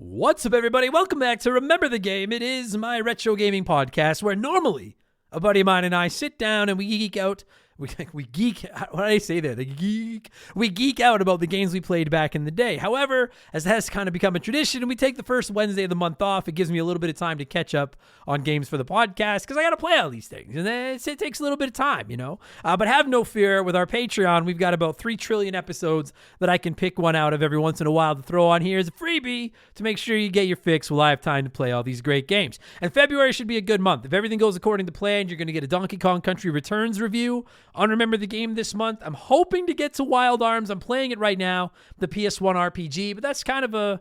What's up, everybody? Welcome back to Remember the Game. It is my retro gaming podcast where normally a buddy of mine and I sit down and we geek out. We geek. What did I say there? We geek out about the games we played back in the day. However, as has kind of become a tradition, we take the first Wednesday of the month off. It gives me a little bit of time to catch up on games for the podcast because I got to play all these things, and then it takes a little bit of time, you know. But have no fear. With our Patreon, we've got about 3 trillion episodes that I can pick one out of every once in a while to throw on here as a freebie to make sure you get your fix while I have time to play all these great games. And February should be a good month. If everything goes according to plan, you're going to get a Donkey Kong Country Returns review on Remember the Game this month. I'm hoping to get to Wild Arms. I'm playing it right now, the PS1 RPG, but that's kind of a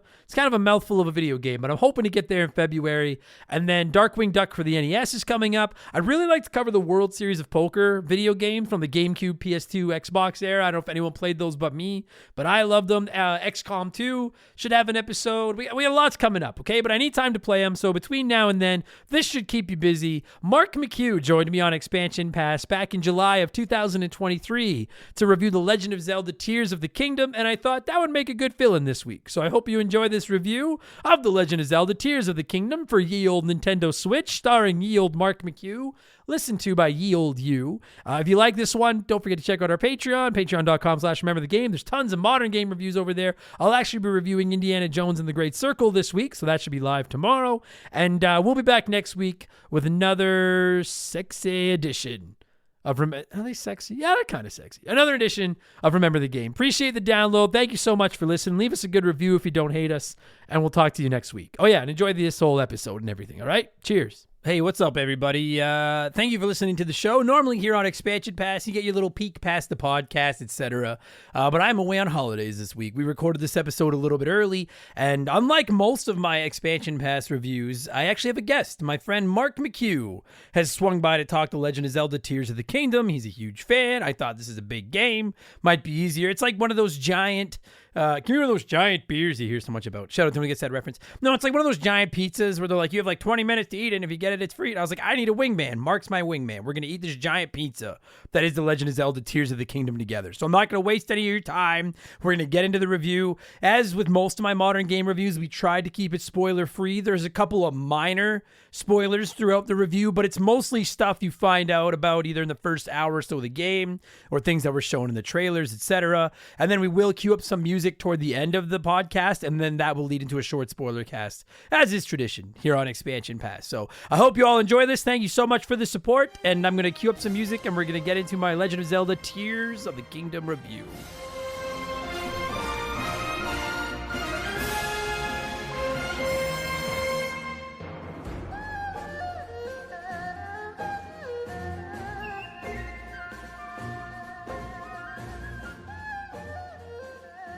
mouthful of a video game, but I'm hoping to get there in February. And then Darkwing Duck for the NES is coming up. I'd really like to cover the World Series of Poker video game from the GameCube, PS2, Xbox era. I don't know if anyone played those but me, but I love them. XCOM 2 should have an episode. We have lots coming up, okay? But I need time to play them, so between now and then, this should keep you busy. Mark McHugh joined me on Expansion Pass back in July of 2023 to review The Legend of Zelda Tears of the Kingdom, and I thought that would make a good fill-in this week. So I hope you enjoy this review of The Legend of Zelda Tears of the Kingdom for ye old Nintendo Switch, starring ye old Mark McHugh, listened to by ye old you. If you like this one, don't forget to check out our Patreon, patreon.com/rememberthegame. There's tons of modern game reviews over there. I'll actually be reviewing Indiana Jones and the Great Circle this week, so that should be live tomorrow. And we'll be back next week with another sexy edition of are they sexy? Yeah, they're kind of sexy. Another edition of Remember the Game. Appreciate the download. Thank you so much for listening. Leave us a good review if you don't hate us, and we'll talk to you next week. Oh yeah, and enjoy this whole episode and everything. All right, cheers. Hey, what's up, everybody? Thank you for listening to the show. Normally here on Expansion Pass, you get your little peek past the podcast, etc. But I'm away on holidays this week. We recorded this episode a little bit early, and unlike most of my Expansion Pass reviews, I actually have a guest. My friend Mark McHugh has swung by to talk to Legend of Zelda Tears of the Kingdom. He's a huge fan. I thought this is a big game. Might be easier. It's like one of those giant... can you remember those giant beers you hear so much about? Shout out to him who gets that reference. No, it's like one of those giant pizzas where they're like, you have like 20 minutes to eat it, and if you get it, it's free. And I was like, I need a wingman. Mark's my wingman. We're going to eat this giant pizza that is The Legend of Zelda Tears of the Kingdom together. So I'm not going to waste any of your time. We're going to get into the review. As with most of my modern game reviews, we tried to keep it spoiler-free. There's a couple of minor spoilers throughout the review, but it's mostly stuff you find out about either in the first hour or so of the game or things that were shown in the trailers, etc. And then we will cue up some music toward the end of the podcast, and then that will lead into a short spoiler cast, as is tradition here on Expansion Pass. So I hope you all enjoy this. Thank you so much for the support, and I'm going to cue up some music, and we're going to get into my Legend of Zelda Tears of the Kingdom review.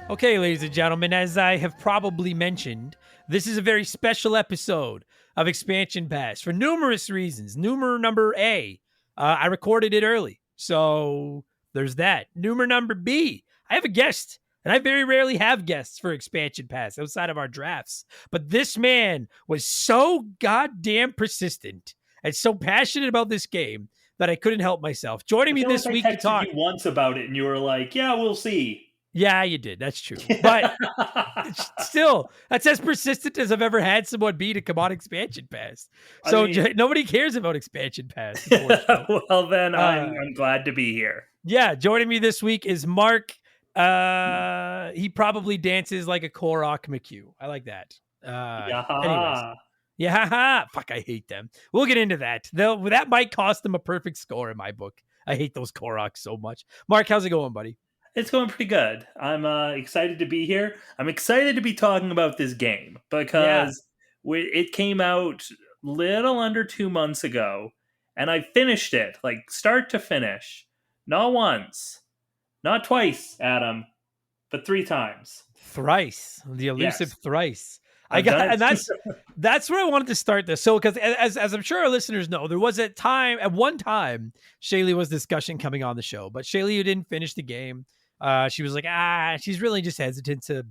Okay, ladies and gentlemen, as I have probably mentioned, this is a very special episode of Expansion Pass for numerous reasons. Number A, I recorded it early, so there's that. Number B, I have a guest, and I very rarely have guests for Expansion Pass outside of our drafts. But this man was so goddamn persistent and so passionate about this game that I couldn't help myself. Joining me this week to talk. I texted you once about it, and you were like, "Yeah, we'll see." Yeah, you did. That's true. But still, that's as persistent as I've ever had someone be to come on Expansion Pass. So nobody cares about Expansion Pass. Well, then I'm glad to be here. Yeah, joining me this week is Mark. He probably dances like a Korok McHugh. I like that. Anyways. Yeah, fuck, I hate them. We'll get into that. That might cost them a perfect score in my book. I hate those Koroks so much. Mark, how's it going, buddy? It's going pretty good. I'm excited to be here. I'm excited to be talking about this game because it came out little under 2 months ago, and I finished it, like start to finish. Not once, not twice, Adam, but 3 times. Thrice. The elusive thrice. And that's where I wanted to start this. So, because as I'm sure our listeners know, there was at one time, Shaylee was discussion coming on the show, but Shaylee didn't finish the game. She was like, she's really just hesitant to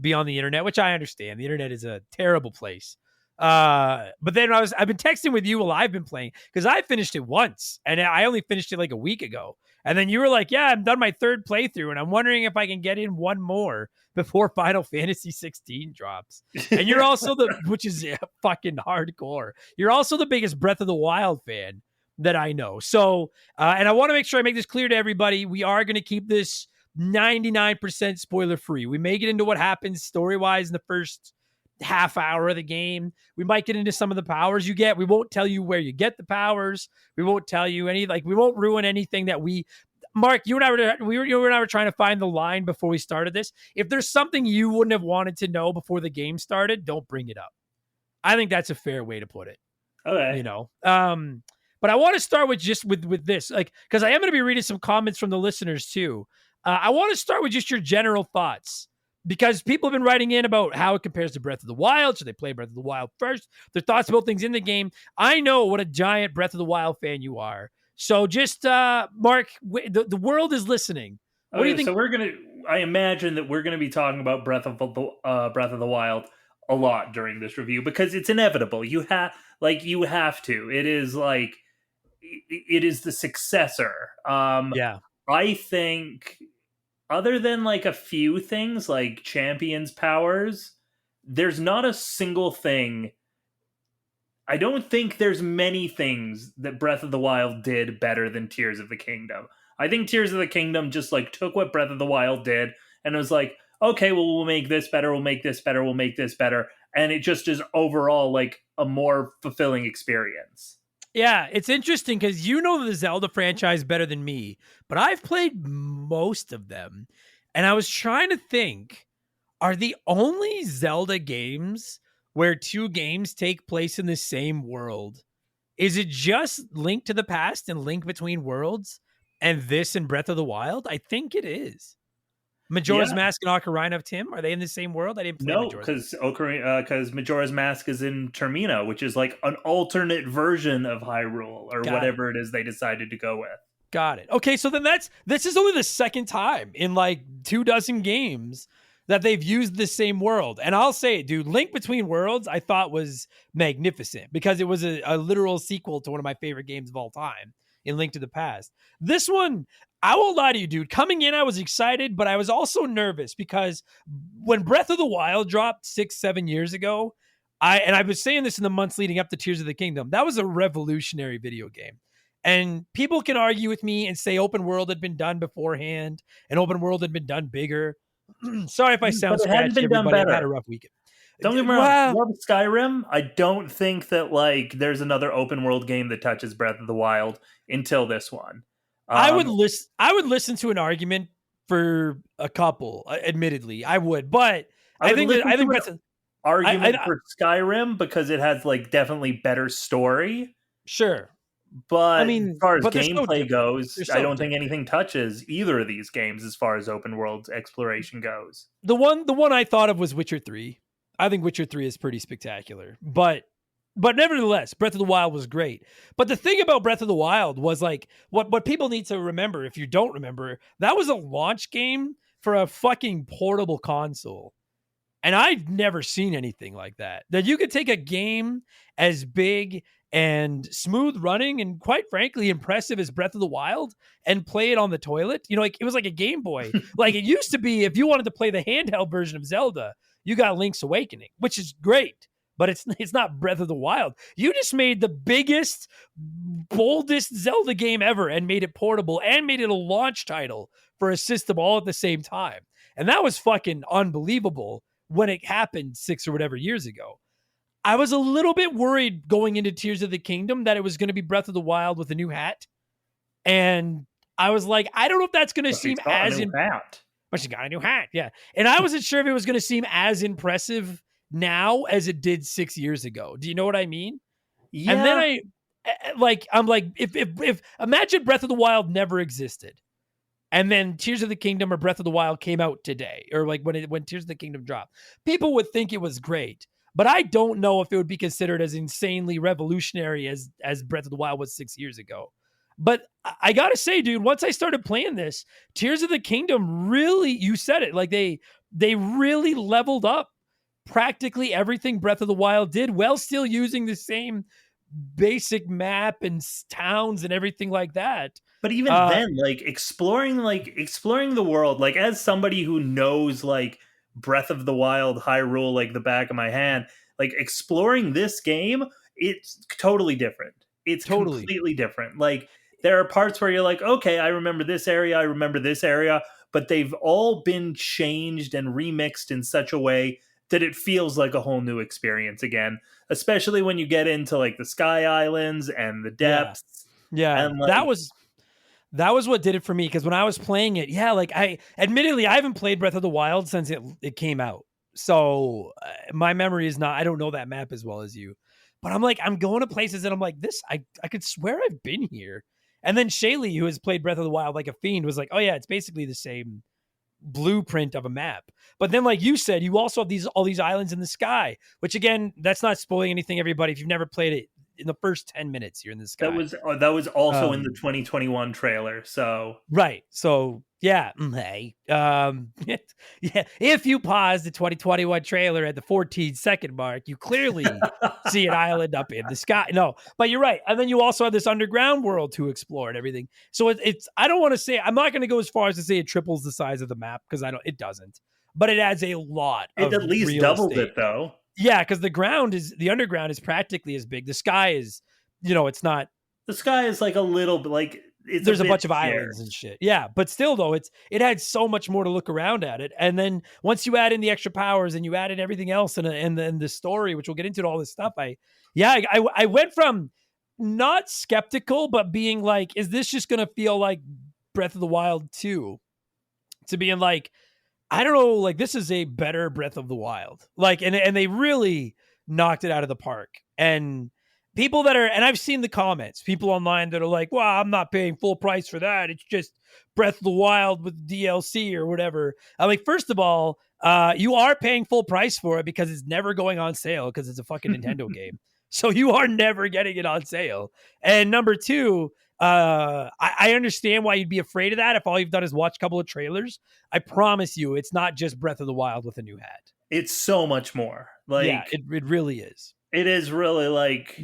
be on the internet, which I understand. The internet is a terrible place But then I've been texting with you while I've been playing because I finished it once and I only finished it like a week ago. And then you were like, yeah, I'm done my third playthrough and I'm wondering if I can get in one more before Final Fantasy 16 drops. And you're also which is fucking hardcore. You're also the biggest Breath of the Wild fan that I know. So, and I want to make sure I make this clear to everybody. We are going to keep this 99% spoiler free. We may get into what happens story wise in the first half hour of the game. We might get into some of the powers you get. We won't tell you where you get the powers. We won't tell you we won't ruin anything that Mark, you and I were trying to find the line before we started this. If there's something you wouldn't have wanted to know before the game started, don't bring it up. I think that's a fair way to put it. Okay. But I want to start with with this, because I am going to be reading some comments from the listeners too. I want to start with just your general thoughts, because people have been writing in about how it compares to Breath of the Wild. Should they play Breath of the Wild first? Their thoughts about things in the game. I know what a giant Breath of the Wild fan you are. So just, Mark, the world is listening. What do you think? So I imagine that we're gonna be talking about Breath of the Wild a lot during this review because it's inevitable. You have to. It is the successor. Yeah. I think other than like a few things like Champion's powers, there's not a single thing. I don't think there's many things that Breath of the Wild did better than Tears of the Kingdom. I think Tears of the Kingdom just like took what Breath of the Wild did and was like, okay, well, we'll make this better, we'll make this better, we'll make this better. And it just is overall like a more fulfilling experience. Yeah, it's interesting because you know the Zelda franchise better than me, but I've played most of them. And I was trying to think, are the only Zelda games where two games take place in the same world? Is it just Link to the Past and Link Between Worlds and this and Breath of the Wild? I think it is. Majora's Mask and Ocarina of Time, are they in the same world? I didn't play Majora's Mask. Because Majora's Mask is in Termina, which is like an alternate version of Hyrule or whatever it is they decided to go with. Got it. Okay, so then this is only the second time in like 24 games that they've used the same world. And I'll say it, dude, Link Between Worlds I thought was magnificent because it was a literal sequel to one of my favorite games of all time, in Link to the Past. This one, I won't lie to you, dude. Coming in, I was excited, but I was also nervous because when Breath of the Wild dropped 6-7 years ago, I was saying this in the months leading up to Tears of the Kingdom, that was a revolutionary video game. And people can argue with me and say open world had been done beforehand and open world had been done bigger. Sorry if I sound scratchy, everybody. I've had a rough weekend. Don't get me wrong, love Skyrim. I don't think that like there's another open world game that touches Breath of the Wild until this one. I would listen to an argument for a couple. Admittedly, I would, but I think Breath of argument for Skyrim because it has like definitely better story. Sure. But I mean, as far as gameplay goes, I don't think anything touches either of these games as far as open world exploration goes. The one I thought of was Witcher 3. I think Witcher 3 is pretty spectacular. But nevertheless, Breath of the Wild was great. But the thing about Breath of the Wild was like what people need to remember, if you don't remember, that was a launch game for a fucking portable console. And I've never seen anything like that. That you could take a game as big and smooth running and quite frankly impressive as Breath of the Wild and play it on the toilet. You know, like it was like a Game Boy. Like it used to be, if you wanted to play the handheld version of Zelda, you got Link's Awakening, which is great, but it's not Breath of the Wild. You just made the biggest, boldest Zelda game ever and made it portable and made it a launch title for a system all at the same time. And that was fucking unbelievable when it happened 6 or whatever years ago. I was a little bit worried going into Tears of the Kingdom that it was going to be Breath of the Wild with a new hat. And I was like, I don't know if that's going to seem as... But she got a new hat, yeah. And I wasn't sure if it was going to seem as impressive now as it did 6 years ago. Do you know what I mean? Yeah. And then I'm like, if imagine Breath of the Wild never existed. And then Tears of the Kingdom or Breath of the Wild came out today, or like when Tears of the Kingdom dropped. People would think it was great. But I don't know if it would be considered as insanely revolutionary as Breath of the Wild was 6 years ago. But I gotta say, dude, once I started playing this, Tears of the Kingdom really, you said it, like they really leveled up practically everything Breath of the Wild did, while still using the same basic map and towns and everything like that. But even then, exploring the world, like as somebody who knows like Breath of the Wild, Hyrule like the back of my hand, like exploring this game, it's totally different. It's Totally. completely different. Like there are parts where you're like, okay, I remember this area, I remember this area, but they've all been changed and remixed in such a way that it feels like a whole new experience again, especially when you get into like the Sky Islands and the Yeah. depths Yeah. and That was what did it for me, because when I was playing it, yeah, like I admittedly I haven't played Breath of the Wild since it came out. So my memory is not, I don't know that map as well as you. But I'm like I'm going to places and I'm like this I could swear I've been here. And then Shaylee, who has played Breath of the Wild like a fiend, was like, "Oh yeah, it's basically the same blueprint of a map." But then like you said, you also have all these islands in the sky, which again, that's not spoiling anything, everybody. If you've never played it, in the first 10 minutes you're in the sky. that was also in the Um 2021 trailer. So Right. So yeah, hey, yeah. If you pause the 2021 trailer at the 14-second mark, you clearly see an island up in the sky. No, but you're right. And then you also have this underground world to explore and everything. So it's. I don't want to say. I'm not going to go as far as to say it triples the size of the map, because I don't. It doesn't. But it adds a lot it of at least real doubled estate. it though. Yeah, because the underground is practically as big. The sky is. It's not. The sky is like a little bit like it's a There's a bit bunch of islands and scarce. shit. Yeah, but still though, it had so much more to look around at it. And then once you add in the extra powers and you add in everything else and then the story, which we'll get into all this stuff, I went from not skeptical but being like, is this just gonna feel like Breath of the Wild 2, to being like, I don't know, like this is a better Breath of the Wild. Like, and they really knocked it out of the park. And and I've seen the comments, people online that are like, well, I'm not paying full price for that. It's just Breath of the Wild with DLC or whatever. I'm like, first of all, you are paying full price for it because it's never going on sale because it's a fucking Nintendo game. So you are never getting it on sale. And number two, I understand why you'd be afraid of that if all you've done is watch a couple of trailers. I promise you, it's not just Breath of the Wild with a new hat. It's so much more. Yeah, Like it really is. it is really like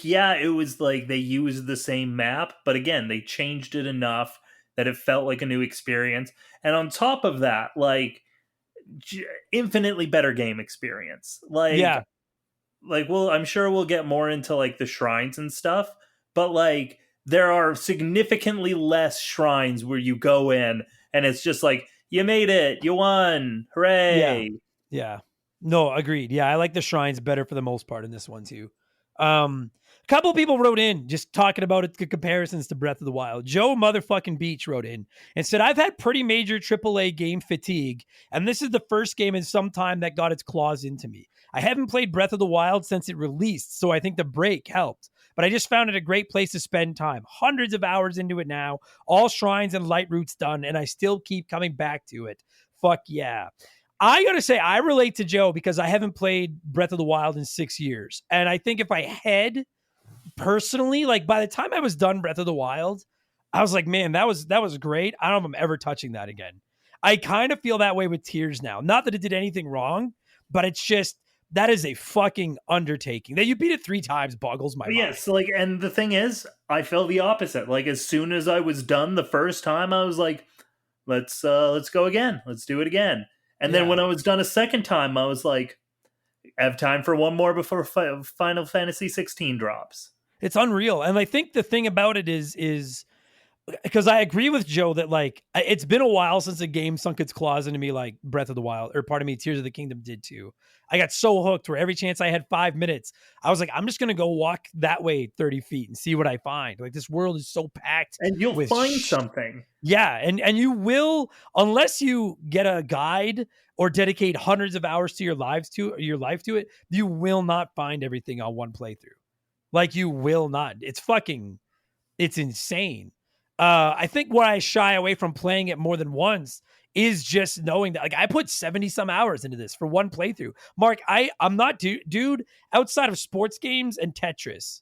yeah, it was like they used the same map, but again, they changed it enough that it felt like a new experience. And on top of that, like infinitely better game experience. Yeah, Like well, I'm sure we'll get more into like the shrines and stuff, but like there are significantly less shrines where you go in and it's just like you made it, you won, yeah, hooray. yeah. No, agreed. Yeah, I like the shrines better for the most part in this one too. A couple people wrote in just talking about it, the comparisons to Breath of the Wild. Joe motherfucking Beach wrote in and said, I've had pretty major AAA game fatigue, and this is the first game in some time that got its claws into me. I haven't played Breath of the Wild since it released, so I think the break helped. But I just found it a great place to spend time. Hundreds of hours into it now, all shrines and light routes done, and I still keep coming back to it. Fuck yeah. I gotta say, I relate to Joe because I haven't played Breath of the Wild in 6 years. And I think if I had personally, like by the time I was done Breath of the Wild, I was like, man, that was great. I don't know if I'm ever touching that again. I kind of feel that way with Tears now. Not that it did anything wrong, but it's just that is a fucking undertaking. That you beat it 3 times boggles my But mind. yes, like, and the thing is, I felt the opposite. Like, as soon as I was done the first time, I was like, let's go again. Let's do it again. And then Yeah. when I was done a second time, I was like, I have time for one more before Final Fantasy 16 drops. It's unreal. And I think the thing about it is because I agree with Joe that like it's been a while since a game sunk its claws into me like Breath of the Wild, or pardon me, Tears of the Kingdom did too. I got so hooked where every chance I had 5 minutes, I was like, I'm just gonna go walk that way 30 feet and see what I find. Like this world is so packed And you'll with find something. yeah, and you will, unless you get a guide or dedicate hundreds of hours to your life to it, you will not find everything on one playthrough. Like you will not. It's insane. I think why I shy away from playing it more than once is just knowing that like I put 70 some hours into this for one playthrough. Mark, I'm not dude, outside of sports games and Tetris,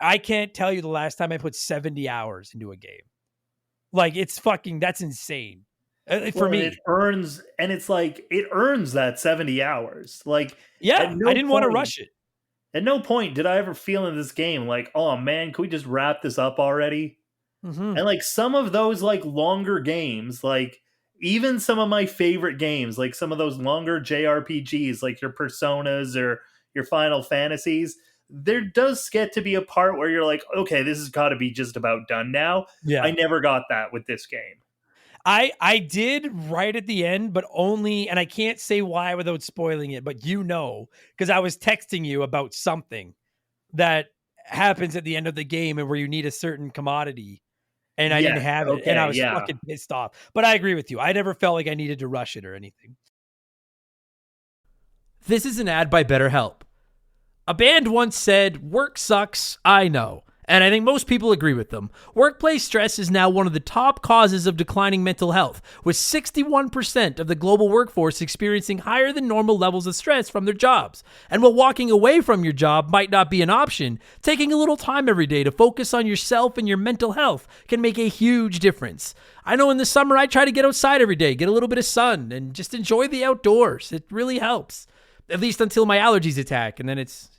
I can't tell you the last time I put 70 hours into a game. Like it's fucking, that's insane. For Well, and it me. earns, and it's like it earns that 70 hours. Like at Yeah, I no didn't want to point, rush it. at no point did I ever feel in this game like, oh man, can we just wrap this up already? Hmm. And like some of those like longer games, like even some of my favorite games, like some of those longer JRPGs, like your Personas or your Final Fantasies, there does get to be a part where you're like, okay, this has got to be just about done now. I Yeah. never got that with this game. I did right at the end, but only, and I can't say why without spoiling it, but because I was texting you about something that happens at the end of the game and where you need a certain commodity and I didn't Yes. have it and I Okay. was Yeah. fucking pissed off. But I agree with you. I never felt like I needed to rush it or anything. This is an ad by BetterHelp. A band once said, "Work sucks, I know." And I think most people agree with them. Workplace stress is now one of the top causes of declining mental health, with 61% of the global workforce experiencing higher than normal levels of stress from their jobs. And while walking away from your job might not be an option, taking a little time every day to focus on yourself and your mental health can make a huge difference. I know in the summer I try to get outside every day, get a little bit of sun, and just enjoy the outdoors. It really helps. At least until my allergies attack, and then it's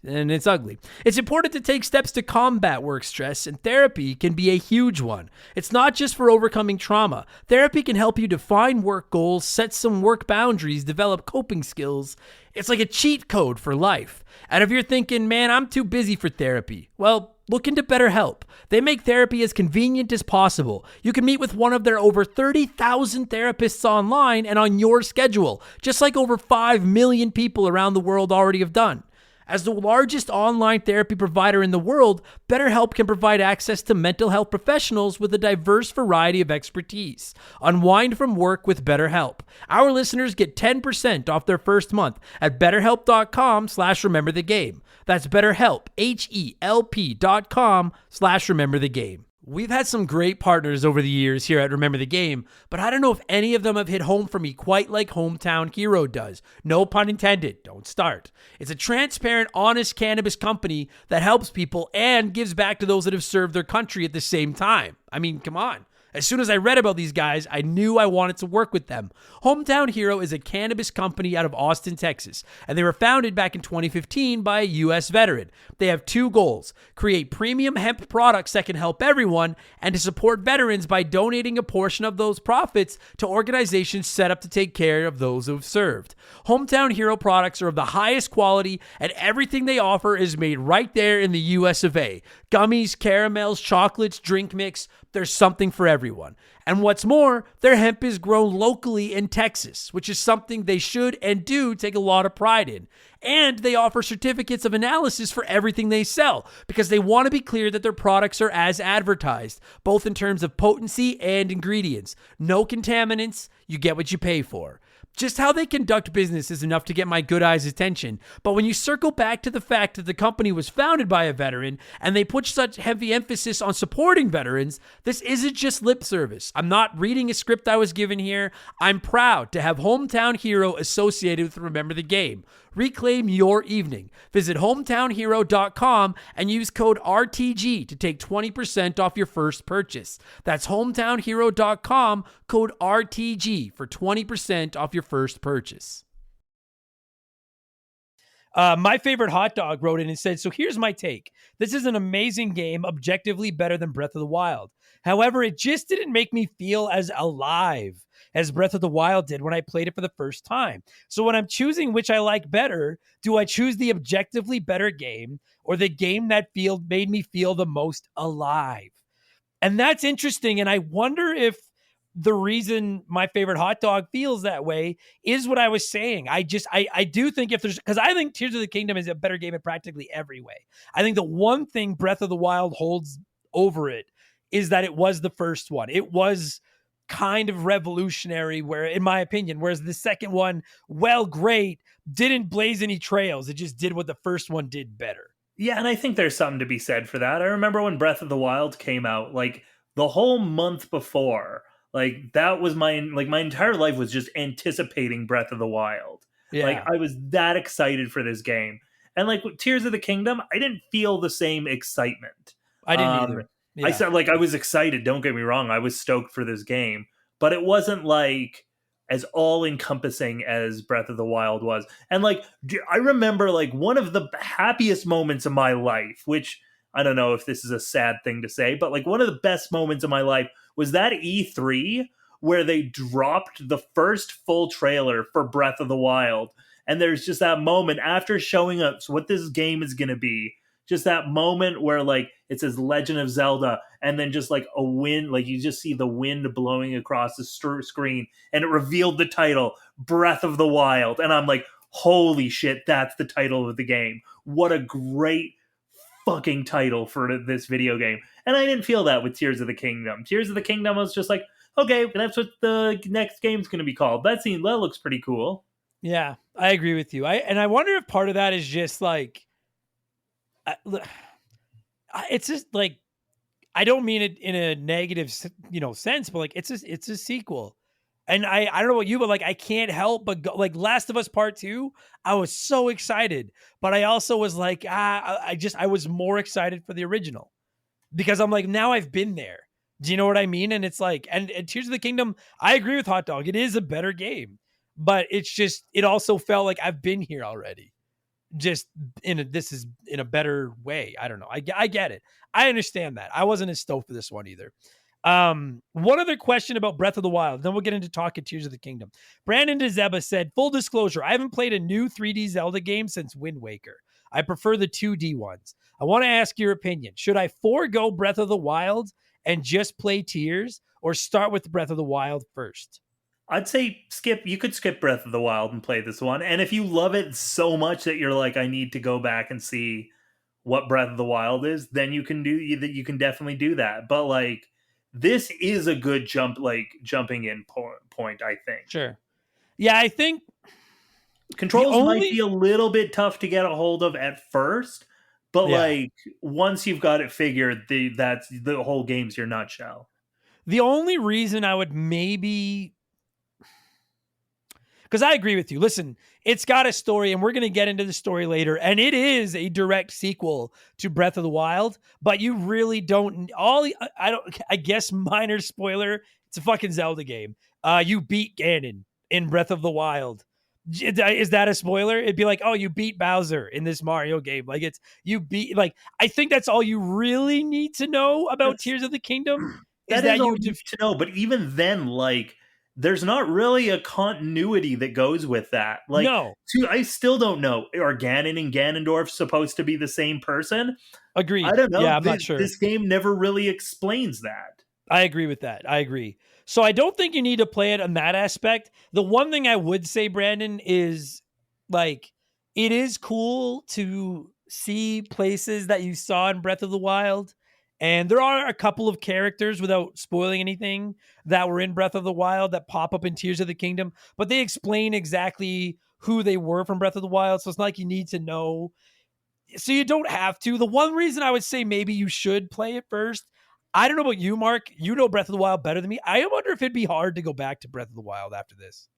ugly. It's important to take steps to combat work stress, and therapy can be a huge one. It's not just for overcoming trauma. Therapy can help you define work goals, set some work boundaries, develop coping skills. It's like a cheat code for life. And if you're thinking, man, I'm too busy for therapy, well, look into BetterHelp. They make therapy as convenient as possible. You can meet with one of their over 30,000 therapists online and on your schedule, just like over 5 million people around the world already have done. As the largest online therapy provider in the world, BetterHelp can provide access to mental health professionals with a diverse variety of expertise. Unwind from work with BetterHelp. Our listeners get 10% off their first month at betterhelp.com/rememberthegame. That's BetterHelp, HELP.com/rememberthegame. We've had some great partners over the years here at Remember the Game, but I don't know if any of them have hit home for me quite like Hometown Hero does. No pun intended. Don't start. It's a transparent, honest cannabis company that helps people and gives back to those that have served their country at the same time. I mean, come on. As soon as I read about these guys, I knew I wanted to work with them. Hometown Hero is a cannabis company out of Austin, Texas, and they were founded back in 2015 by a U.S. veteran. They have two goals: create premium hemp products that can help everyone, and to support veterans by donating a portion of those profits to organizations set up to take care of those who have served. Hometown Hero products are of the highest quality, and everything they offer is made right there in the U.S. of A. Gummies, caramels, chocolates, drink mix. There's something for everyone. And what's more, their hemp is grown locally in Texas, which is something they should and do take a lot of pride in. And they offer certificates of analysis for everything they sell because they want to be clear that their products are as advertised, both in terms of potency and ingredients. No contaminants, you get what you pay for. Just how they conduct business is enough to get my good eyes' attention. But when you circle back to the fact that the company was founded by a veteran and they put such heavy emphasis on supporting veterans, this isn't just lip service. I'm not reading a script I was given here. I'm proud to have Hometown Hero associated with Remember the Game. Reclaim your evening. Visit hometownhero.com and use code RTG to take 20% off your first purchase. That's hometownhero.com, code RTG for 20% off your first purchase. My favorite hot dog wrote in and said, "So here's my take. This is an amazing game, objectively better than Breath of the Wild. However, it just didn't make me feel as alive as Breath of the Wild did when I played it for the first time. So when I'm choosing which I like better, do I choose the objectively better game or the game that made me feel the most alive?" And that's interesting. And I wonder if the reason my favorite hot dog feels that way is what I was saying. I do think if there's, because I think Tears of the Kingdom is a better game in practically every way. I think the one thing Breath of the Wild holds over it is that it was the first one. It was kind of revolutionary, where, in my opinion, whereas the second one, well, great, didn't blaze any trails. It just did what the first one did better. Yeah, and I think there's something to be said for that. I remember when Breath of the Wild came out, like the whole month before, like that was my entire life was just anticipating Breath of the Wild. Like Yeah, I was that excited for this game. And like with Tears of the Kingdom, I didn't feel the same excitement. I didn't Um either. I Yeah. said like I was excited, don't get me wrong. I was stoked for this game, but it wasn't like as all encompassing as Breath of the Wild was. And like, I remember like one of the happiest moments of my life, which I don't know if this is a sad thing to say, but like one of the best moments of my life was that E3 where they dropped the first full trailer for Breath of the Wild. And there's just that moment after showing us what this game is going to be, just that moment where like it says Legend of Zelda, and then just like a wind, like you just see the wind blowing across the screen, and it revealed the title, Breath of the Wild. And I'm like, holy shit, that's the title of the game. What a great fucking title for this video game. And I didn't feel that with Tears of the Kingdom. Tears of the Kingdom was just like, okay, that's what the next game's going to be called. That looks pretty cool. Yeah, I agree with you. I wonder if part of that is just like, it's just like, I don't mean it in a negative, sense, but like it's a sequel. And I don't know about you, but like I can't help but go, like Last of Us Part 2, I was so excited, but I also was like, I was more excited for the original because I'm like, now I've been there. Do you know what I mean? And it's like, and Tears of the Kingdom, I agree with Hot Dog. It is a better game, but it also felt like I've been here already. Just this is in a better way. I don't know. I get it. I understand that. I wasn't as stoked for this one either. One other question about Breath of the Wild, then we'll get into talking Tears of the Kingdom. Brandon DeZeba said, full disclosure, I haven't played a new 3D Zelda game since Wind Waker. I prefer the 2D ones. I want to ask your opinion. Should I forego Breath of the Wild and just play Tears, or start with Breath of the Wild first? I'd say you could skip Breath of the Wild and play this one. And if you love it so much that you're like, I need to go back and see what Breath of the Wild is, then you can definitely do that. But like, this is a good jumping in point, I think. Sure. Yeah, I think controls might be a little bit tough to get a hold of at first, but like once you've got it figured, that's the whole game's your nutshell. The only reason I would maybe, because I agree with you. Listen, it's got a story, and we're going to get into the story later, and it is a direct sequel to Breath of the Wild, but you really don't, I guess minor spoiler, it's a fucking Zelda game. You beat Ganon in Breath of the Wild. Is that a spoiler? It'd be like, oh, you beat Bowser in this Mario game. Like I think that's all you really need to know about Tears of the Kingdom. That is all you need to know. But even then, like, there's not really a continuity that goes with that. Like, no. I still don't know. Are Ganon and Ganondorf supposed to be the same person? Agreed. I don't know. Yeah, I'm not sure. This game never really explains that. I agree with that. I agree. So I don't think you need to play it on that aspect. The one thing I would say, Brandon, is like, it is cool to see places that you saw in Breath of the Wild. And there are a couple of characters, without spoiling anything, that were in Breath of the Wild that pop up in Tears of the Kingdom, but they explain exactly who they were from Breath of the Wild. So it's not like you need to know. So you don't have to. The one reason I would say maybe you should play it first, I don't know about you, Mark. You know Breath of the Wild better than me. I wonder if it'd be hard to go back to Breath of the Wild after this.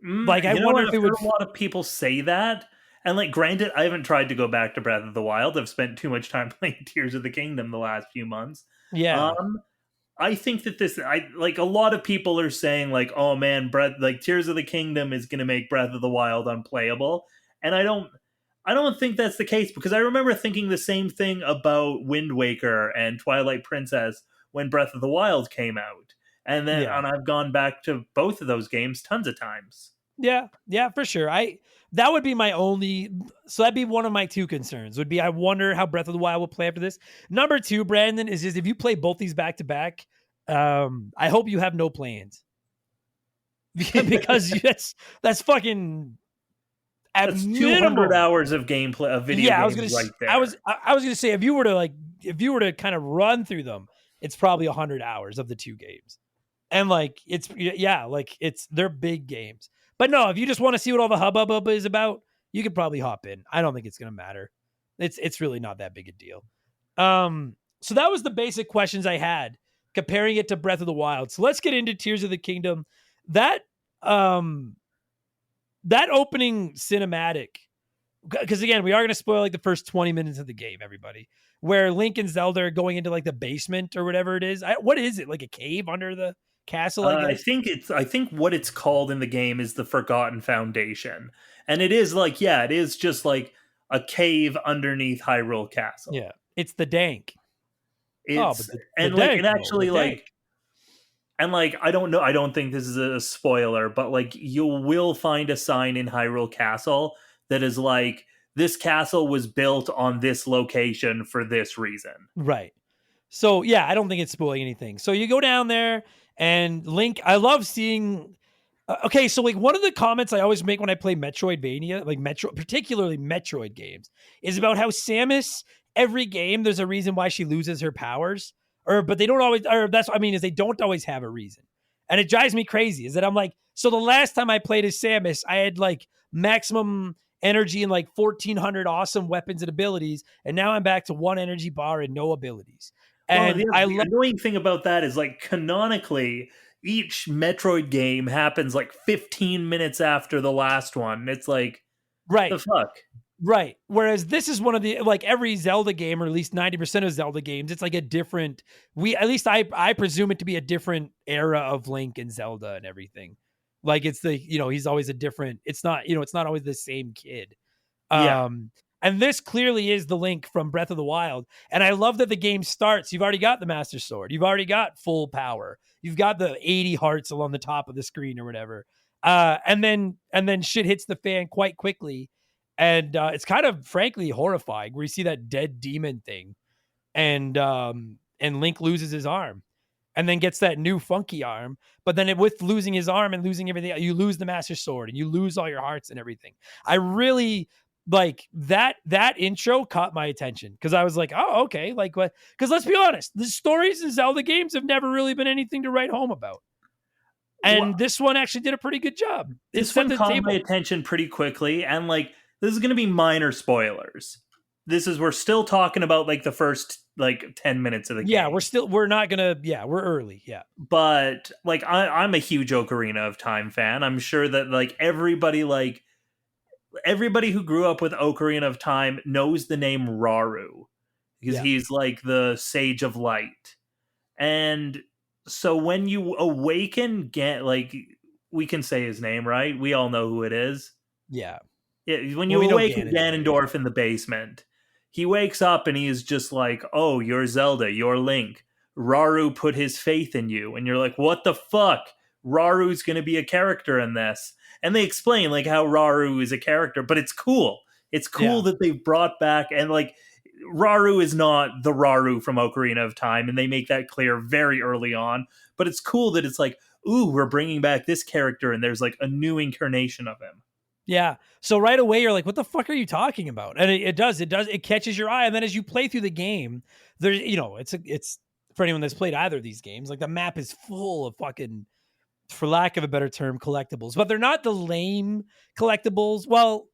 Like, I wonder if it would. A lot of people say that. And like, granted, I haven't tried to go back to Breath of the Wild. I've spent too much time playing Tears of the Kingdom the last few months. Yeah. I think that a lot of people are saying like, oh man, Tears of the Kingdom is going to make Breath of the Wild unplayable. And I don't think that's the case, because I remember thinking the same thing about Wind Waker and Twilight Princess when Breath of the Wild came out. And then and I've gone back to both of those games tons of times. Yeah, for sure. That would be my only, so that'd be one of my two concerns would be, I wonder how Breath of the Wild will play after this. Number two, Brandon, is just if you play both these back to back, I hope you have no plans. Because that's fucking that's 200 hours of gameplay of video games right there. I was gonna say, if you were to kind of run through them, it's probably 100 hours of the two games. And like they're big games. But no, if you just want to see what all the hubbub is about, you could probably hop in. I don't think it's gonna matter. It's really not that big a deal. So that was the basic questions I had comparing it to Breath of the Wild. So let's get into Tears of the Kingdom. That opening cinematic, because again, we are going to spoil like the first 20 minutes of the game, everybody, where Link and Zelda are going into like the basement or whatever it is. What is it? Like a cave under the castle, I guess. I think what it's called in the game is the Forgotten Foundation, and it is like, yeah, it is just like a cave underneath Hyrule Castle. Yeah, it's the dank. Oh, but It's the and like it dank though, the actually dank. like and like I don't know, I don't think this is a spoiler, but like you will find a sign in Hyrule Castle that is like this castle was built on this location for this reason. Right. So yeah, I don't think it's spoiling anything. So you go down there and Link. I love seeing. Okay, so like one of the comments I always make when I play Metroidvania, like particularly Metroid games, is about how Samus every game there's a reason why she loses her powers, or but they don't always. Or that's what I mean is they don't always have a reason, and it drives me crazy. Is that I'm like, so the last time I played as Samus, I had like maximum energy and like 1,400 awesome weapons and abilities, and now I'm back to one energy bar and no abilities. Well, And the annoying thing about that is like canonically, each Metroid game happens like 15 minutes after the last one. It's like right, the fuck. right. Whereas this is one of the like every Zelda game, or at least 90% of Zelda games, it's like a different. We at least I presume it to be a different era of Link and Zelda and everything. Like it's the he's always a different. It's not it's not always the same kid. Yeah. And this clearly is the Link from Breath of the Wild. And I love that the game starts. You've already got the Master Sword. You've already got full power. You've got the 80 hearts along the top of the screen or whatever. And then shit hits the fan quite quickly. And it's kind of frankly horrifying where you see that dead demon thing and Link loses his arm and then gets that new funky arm. But then with losing his arm and losing everything, you lose the Master Sword and you lose all your hearts and everything. I really like that intro caught my attention because I was like, oh, okay. Like what? Because let's be honest, the stories in Zelda games have never really been anything to write home about. And Well, this one actually did a pretty good job. It this set one the caught table. my attention pretty quickly, and like this is going to be minor spoilers. We're still talking about like the first like 10 minutes of the Yeah, game. we're not gonna. Yeah, we're early. Yeah, But like I'm a huge Ocarina of Time fan. I'm sure that like everybody who grew up with Ocarina of Time knows the name Raru because yeah, he's like the Sage of Light. And so when you awaken, get like we can say his name, right? We all know who it is. yeah. Yeah, when Well, you we know awaken Ganondorf. Yeah, Ganondorf in the basement, he wakes up and he's just like, "Oh, you're Zelda, you're Link. Raru put his faith in you." And you're like, "What the fuck? Raru's going to be a character in this." And they explain like how Raru is a character, but it's cool. It's cool yeah. that they've brought back and like Raru is not the Raru from Ocarina of Time, and they make that clear very early on. But it's cool that it's like, ooh, we're bringing back this character, and there's like a new incarnation of him. Yeah. So right away you're like, what the fuck are you talking about? And it catches your eye. And then as you play through the game, there's it's for anyone that's played either of these games, like the map is full of fucking, for lack of a better term, collectibles. But they're not the lame collectibles. Well,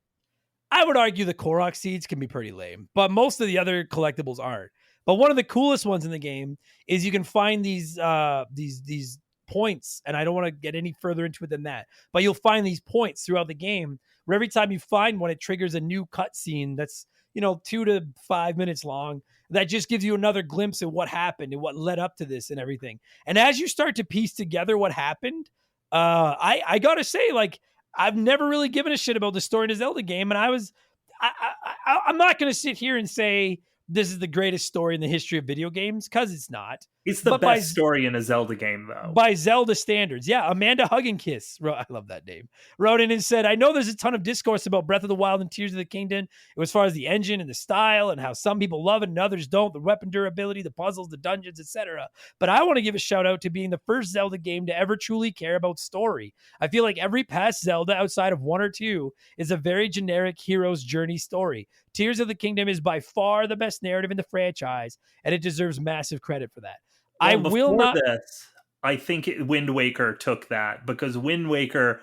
I would argue the Korok seeds can be pretty lame, but most of the other collectibles aren't. But one of the coolest ones in the game is you can find these points, and I don't want to get any further into it than that. But you'll find these points throughout the game where every time you find one, it triggers a new cutscene that's 2 to 5 minutes long. That just gives you another glimpse of what happened and what led up to this and everything. And as you start to piece together what happened, I gotta say, like, I've never really given a shit about the story in a Zelda game, and I'm not going to sit here and say this is the greatest story in the history of video games because it's not. It's the But best story in a Zelda game, though. by Zelda standards, yeah, Amanda Hugginkiss, I love that name, wrote in and said, I know there's a ton of discourse about Breath of the Wild and Tears of the Kingdom as far as the engine and the style and how some people love it and others don't, the weapon durability, the puzzles, the dungeons, etc. But I want to give a shout out to being the first Zelda game to ever truly care about story. I feel like every past Zelda outside of one or two is a very generic hero's journey story. Tears of the Kingdom is by far the best narrative in the franchise, and it deserves massive credit for that. I Well, will before not. this, I think Wind Waker took that because Wind Waker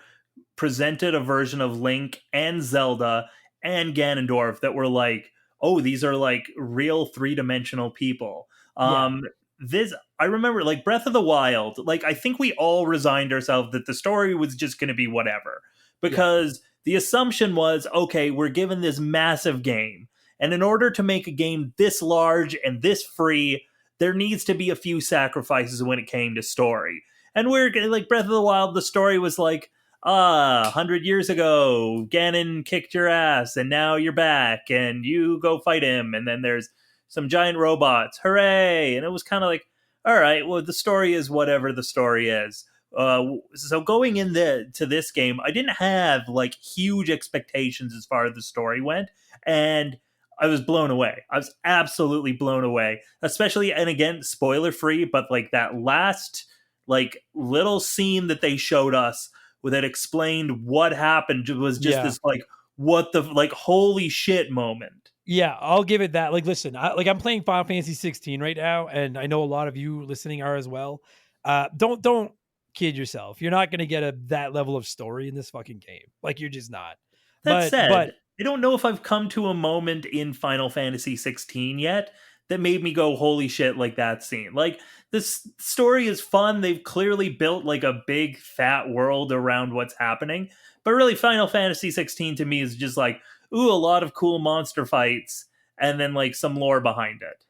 presented a version of Link and Zelda and Ganondorf that were like, oh, these are like real three-dimensional people. Yeah, This I remember like Breath of the Wild, like I think we all resigned ourselves that the story was just going to be whatever yeah, because the assumption was, okay, we're given this massive game, and in order to make a game this large and this free, there needs to be a few sacrifices when it came to story. And we're like Breath of the Wild, the story was like, 100 years ago, Ganon kicked your ass, and now you're back, and you go fight him, and then there's some giant robots, hooray! And it was kind of like, all right, well, the story is whatever the story is. So going to this game, I didn't have like huge expectations as far as the story went, and I was blown away. I was absolutely blown away, especially, and again, spoiler free, but like that last like little scene that they showed us that explained what happened was just this like what the like holy shit moment. Yeah, I'll give it that. Like, listen, I'm playing Final Fantasy 16 right now, and I know a lot of you listening are as well. Don't kid yourself. You're not going to get that level of story in this fucking game. Like, you're just not. That But said, I don't know if I've come to a moment in Final Fantasy 16 yet that made me go, holy shit, like that scene. Like, this story is fun. They've clearly built like a big fat world around what's happening. But really, Final Fantasy 16 to me is just like, ooh, a lot of cool monster fights and then like some lore behind it.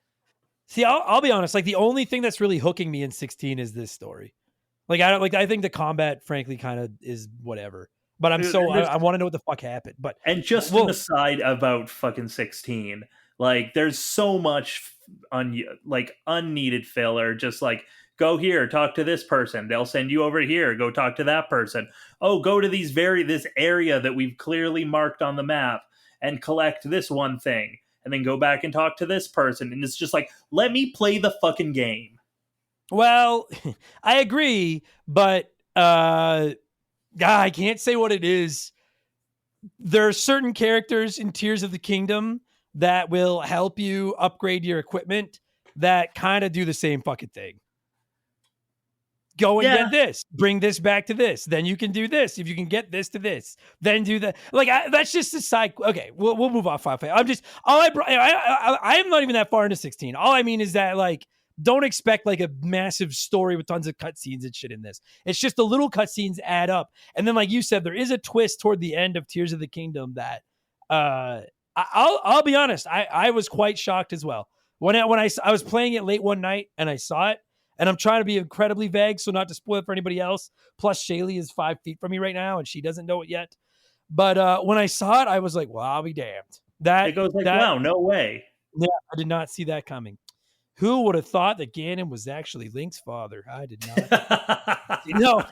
see, I'll be honest. Like, the only thing that's really hooking me in 16 is this story. Like, I don't like. I think the combat, frankly, kind of is whatever. But I want to know what the fuck happened. But And just an aside about fucking 16, like there's so much like unneeded filler. Just like, go here, talk to this person. They'll send you over here. Go talk to that person. Oh, go to this area that we've clearly marked on the map and collect this one thing, and then go back and talk to this person. And it's just like, let me play the fucking game. Well, I agree, but I can't say what it is. There are certain characters in Tears of the Kingdom that will help you upgrade your equipment that kind of do the same fucking thing. Go and get this, bring this back to this. Then you can do this. If you can get this to this, then do that. Like, that's just a side. Okay, we'll move off. I'm just, I am not even that far into 16. All I mean is that, like, don't expect like a massive story with tons of cutscenes and shit in this. It's just the little cutscenes add up. And then, like you said, there is a twist toward the end of Tears of the Kingdom that I'll be honest, I was quite shocked as well. When I was playing it late one night and I saw it, and I'm trying to be incredibly vague so not to spoil it for anybody else. Plus, Shaylee is 5 feet from me right now and she doesn't know it yet. But when I saw it, I was like, well, I'll be damned. It goes like, wow, no way. Yeah, I did not see that coming. Who would have thought that Ganon was actually Link's father? I did not. No,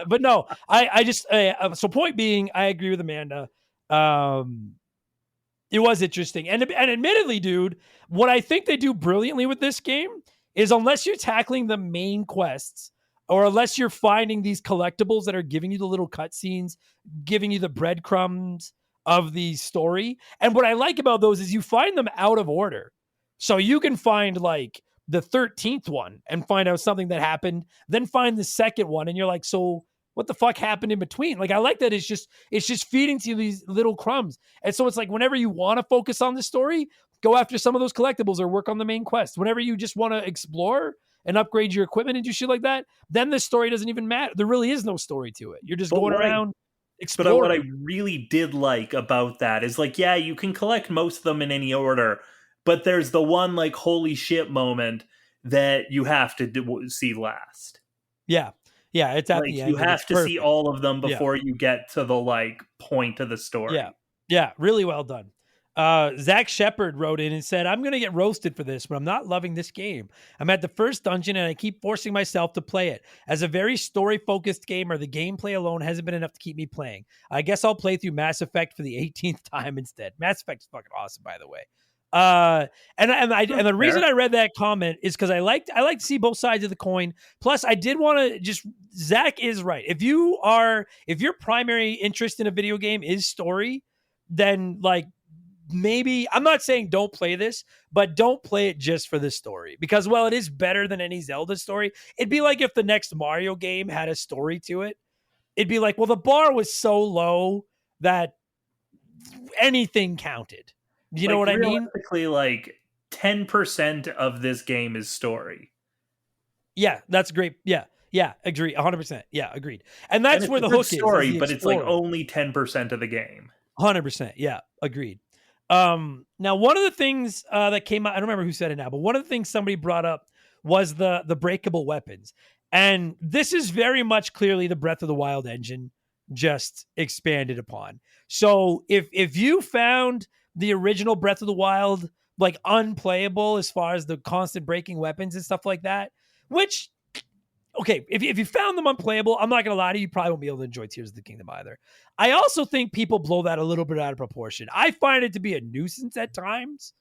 but no, I just, so point being, I agree with Amanda. It was interesting. And admittedly, dude, what I think they do brilliantly with this game is, unless you're tackling the main quests, or unless you're finding these collectibles that are giving you the little cutscenes, giving you the breadcrumbs of the story. And what I like about those is you find them out of order. So you can find like the 13th one and find out something that happened, then find the second one. And you're like, so what the fuck happened in between? Like, I like that it's just feeding to you these little crumbs. And so it's like, whenever you want to focus on the story, go after some of those collectibles or work on the main quest. Whenever you just want to explore and upgrade your equipment and do shit like that, then the story doesn't even matter. There really is no story to it. You're just going around exploring. But what I really did like about that is, like, yeah, you can collect most of them in any order, but there's the one like holy shit moment that you have to see last. Yeah. Yeah, it's at the end. You have to see all of them before you get to the like point of the story. Yeah, really well done. Zach Shepard wrote in and said, I'm going to get roasted for this, but I'm not loving this game. I'm at the first dungeon and I keep forcing myself to play it. As a very story-focused gamer, the gameplay alone hasn't been enough to keep me playing. I guess I'll play through Mass Effect for the 18th time instead. Mass Effect is fucking awesome, by the way. And the reason I read that comment is because I like to see both sides of the coin. Plus, I did want to just, Zach is right. If your primary interest in a video game is story, then like, maybe, I'm not saying don't play this, but don't play it just for the story, because while it is better than any Zelda story, it'd be like if the next Mario game had a story to it. It'd be like, well, the bar was so low that anything counted. You know what I mean? Realistically, like 10% of this game is story. Yeah, that's great. Yeah, agree. 100%. Yeah, agreed. And that's where the hook story, is. But it's like only 10% of the game. 100%. Yeah, agreed. Now, one of the things that came out, I don't remember who said it now, but one of the things somebody brought up was the breakable weapons. And this is very much clearly the Breath of the Wild engine just expanded upon. So if you found the original Breath of the Wild like unplayable as far as the constant breaking weapons and stuff like that, which okay, if you found them unplayable, I'm not gonna lie to you, you probably won't be able to enjoy Tears of the Kingdom either. I also think people blow that a little bit out of proportion. I find it to be a nuisance at times,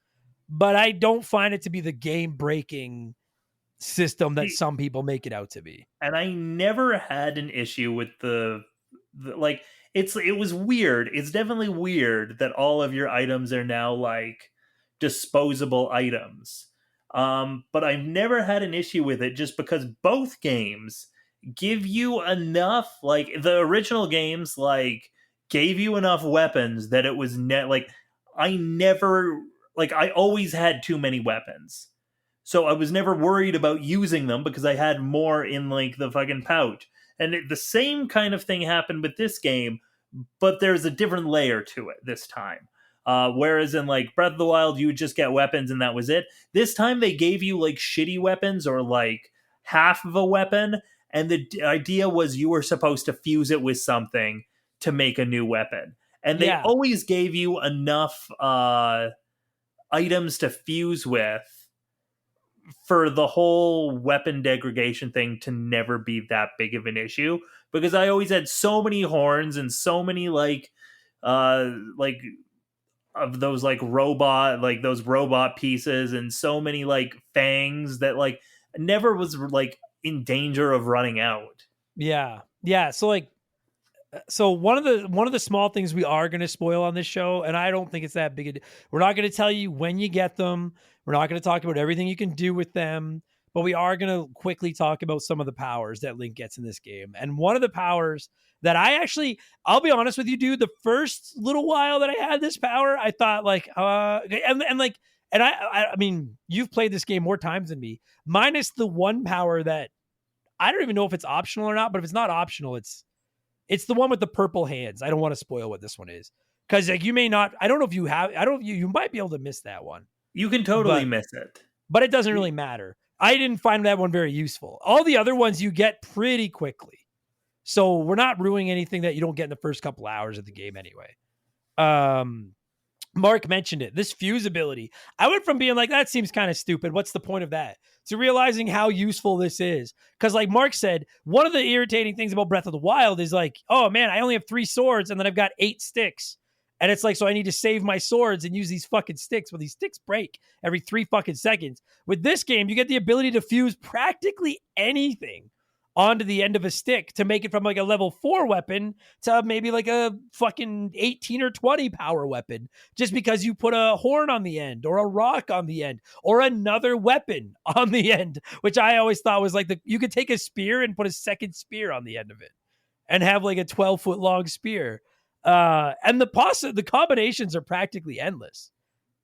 but I don't find it to be the game breaking system that See, some people make it out to be. and I never had an issue with the like it was weird. It's definitely weird that all of your items are now like disposable items. But I've never had an issue with it just because both games give you enough like the original games like gave you enough weapons that it was like I never like I always had too many weapons. So I was never worried about using them because I had more in like the fucking pouch. And the same kind of thing happened with this game, but there's a different layer to it this time. Whereas in like Breath of the Wild, you would just get weapons and that was it. This time they gave you like shitty weapons or like half of a weapon, and the idea was you were supposed to fuse it with something to make a new weapon. And they Yeah. always gave you enough items to fuse with for the whole weapon degradation thing to never be that big of an issue because I always had so many horns and so many like of those like those robot pieces and so many like fangs that like never was like in danger of running out. Yeah. Yeah. So one of the small things we are going to spoil on this show, and I don't think it's that big. We're not going to tell you when you get them. We're not going to talk about everything you can do with them, but we are going to quickly talk about some of the powers that Link gets in this game. And one of the powers that I'll be honest with you, dude, the first little while that I had this power, I thought like, I mean, you've played this game more times than me, minus the one power that I don't even know if it's optional or not, but if it's not optional, it's the one with the purple hands. I don't want to spoil what this one is because like you may not. I don't know if you have. I don't. You might be able to miss that one, You can totally but miss it. it doesn't really matter. I didn't find that one very useful. All the other ones you get pretty quickly, so we're not ruining anything that you don't get in the first couple hours of the game anyway. Mark mentioned it. This fuse ability. I went from being like, that seems kind of stupid. What's the point of that? To realizing how useful this is. Because, like Mark said, one of the irritating things about Breath of the Wild is like, oh man, I only have 3 swords and then I've got 8 sticks. And it's like, so I need to save my swords and use these fucking sticks. Well, these sticks break every 3 fucking seconds. With this game, you get the ability to fuse practically anything onto the end of a stick to make it from like a level 4 weapon to maybe like a fucking 18 or 20 power weapon just because you put a horn on the end or a rock on the end or another weapon on the end, which I always thought was like you could take a spear and put a second spear on the end of it and have like a 12-foot long spear. And the combinations are practically endless.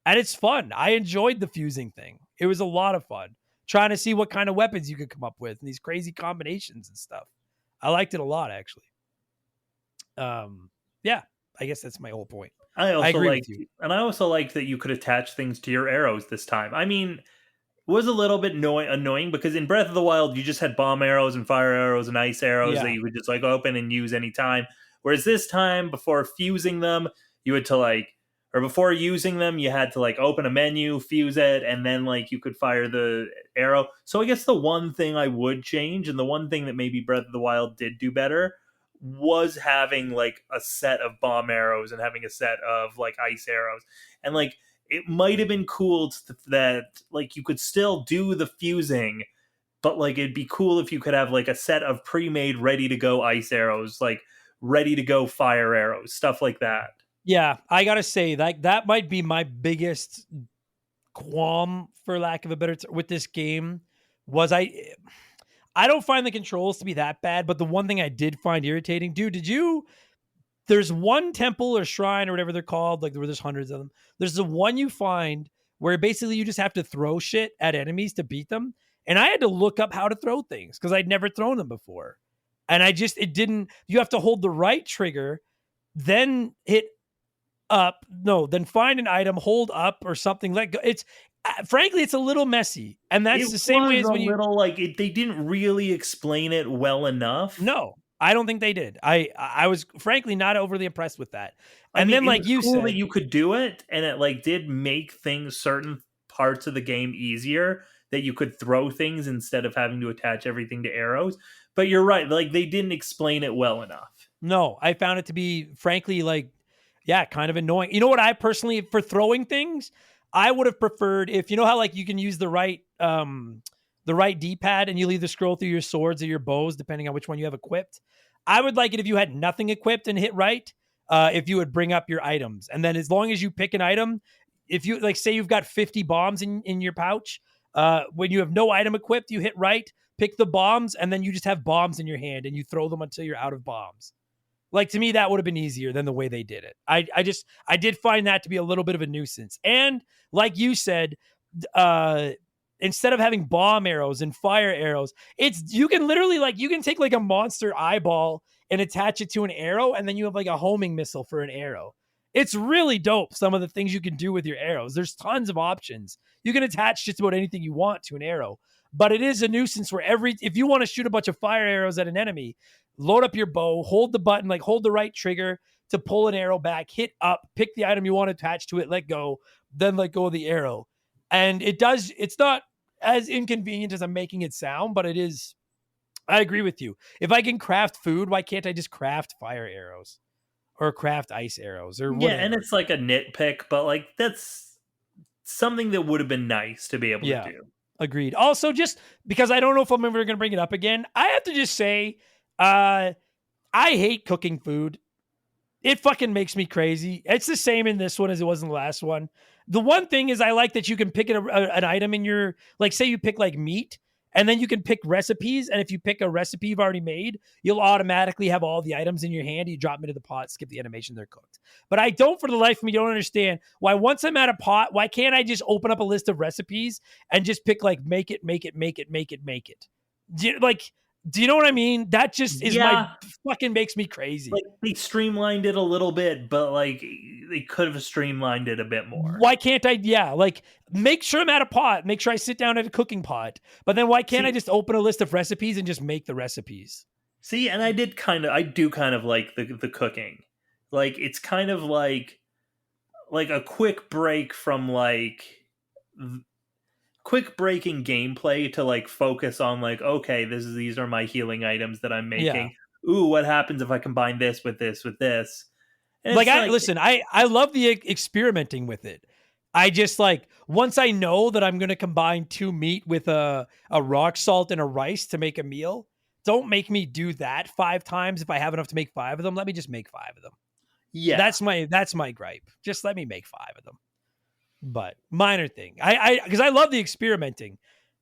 And it's fun. I enjoyed the fusing thing. It was a lot of fun trying to see what kind of weapons you could come up with and these crazy combinations and stuff. I liked it a lot, actually. Yeah, I guess that's my whole point. I I also agree liked, with you. and I also liked that you could attach things to your arrows this time. I mean, it was a little bit annoying because in Breath of the Wild, you just had bomb arrows and fire arrows and ice arrows that Yeah, you could just like open and use anytime. Whereas this time, before fusing them, you had to like, or before using them, you had to like open a menu, fuse it, and then like you could fire the arrow. So I guess the one thing I would change, and the one thing that maybe Breath of the Wild did do better, was having like a set of bomb arrows and having a set of like ice arrows. And like it might have been cool that like you could still do the fusing, but like it'd be cool if you could have like a set of pre-made ready to go ice arrows, like ready to go fire arrows, stuff like that. yeah. I gotta say that might be my biggest qualm, for lack of a better term, with this game. Was I don't find the controls to be that bad, but the one thing I did find irritating, dude, there's one temple or shrine or whatever they're called, like where there's hundreds of them. There's the one you find where basically you just have to throw shit at enemies to beat them. And I had to look up how to throw things because I'd never thrown them before. And it didn't, you have to hold the right trigger, then hit up, no, then find an item, hold up or something like it's Frankly, it's a little messy, and that's It the same way was as a when you. little like they didn't really explain it well enough. No, I don't think they did. I was frankly not overly impressed with that. I And mean, then, it like was you cool that said, you could do it, and it like did make things certain parts of the game easier that you could throw things instead of having to attach everything to arrows. But you're right, like they didn't explain it well enough. no, I found it to be frankly like, yeah, kind of annoying. You know what? I personally, for throwing things, I would have preferred if you know how like you can use the right D-pad and you'll either scroll through your swords or your bows depending on which one you have equipped. I would like it if you had nothing equipped and hit right. If you would bring up your items, and then as long as you pick an item, if you like say you've got 50 bombs in your pouch, when you have no item equipped, you hit right, pick the bombs, and then you just have bombs in your hand and you throw them until you're out of bombs. Like to me, that would have been easier than the way they did it. I did find that to be a little bit of a nuisance. And like you said, uh, instead of having bomb arrows and fire arrows, it's you can literally like you can take like a monster eyeball and attach it to an arrow, and then you have like a homing missile for an arrow. It's really dope. Some of the things you can do with your arrows. There's tons of options. You can attach just about anything you want to an arrow. But it is a nuisance where if you want to shoot a bunch of fire arrows at an enemy, load up your bow, hold the button, like hold the right trigger to pull an arrow back, hit up, pick the item you want to attach to it, let go, then let go of the arrow. And it's not as inconvenient as I'm making it sound, but it is. I agree with you. If I can craft food, why can't I just craft fire arrows or craft ice arrows or Yeah, and whatever? it's like a nitpick, but like that's something that would have been nice to be able to Yeah, do. agreed. Also, just because I don't know if I'm ever going to bring it up again, I have to just say, uh, I hate cooking food. It fucking makes me crazy. It's the same in this one as it was in the last one. The one thing is I like that you can pick an item in your, like say you pick like meat and then you can pick recipes. And if you pick a recipe you've already made, you'll automatically have all the items in your hand. You drop them into the pot, skip the animation, they're cooked. But I don't for the life of me, don't understand why once I'm at a pot, why can't I just open up a list of recipes and just pick like make it, make it, make it, make it, make it. Like, do you know what I mean? That just is my Yeah, fucking makes me crazy. like they streamlined it a little bit, but like they could have streamlined it a bit more. Why can't I? Yeah, like make sure I'm at a pot. Make sure I sit down at a cooking pot. But then why can't I See, just open a list of recipes and just make the recipes? and I do kind of like the cooking. Like it's kind of like a quick break from like quick break in gameplay to like focus on like okay, these are my healing items that I'm Yeah. making. Ooh, what happens if I combine this with this with this? And Like it's I like listen, I love the experimenting with it. I just like once I know that I'm going to combine two meat with a rock salt and a rice to make a meal, don't make me do that 5 times if I have enough to make 5 of them. Let me just make 5 of them. yeah. That's my gripe. Just let me make 5 of them. But minor thing. I because I love the experimenting.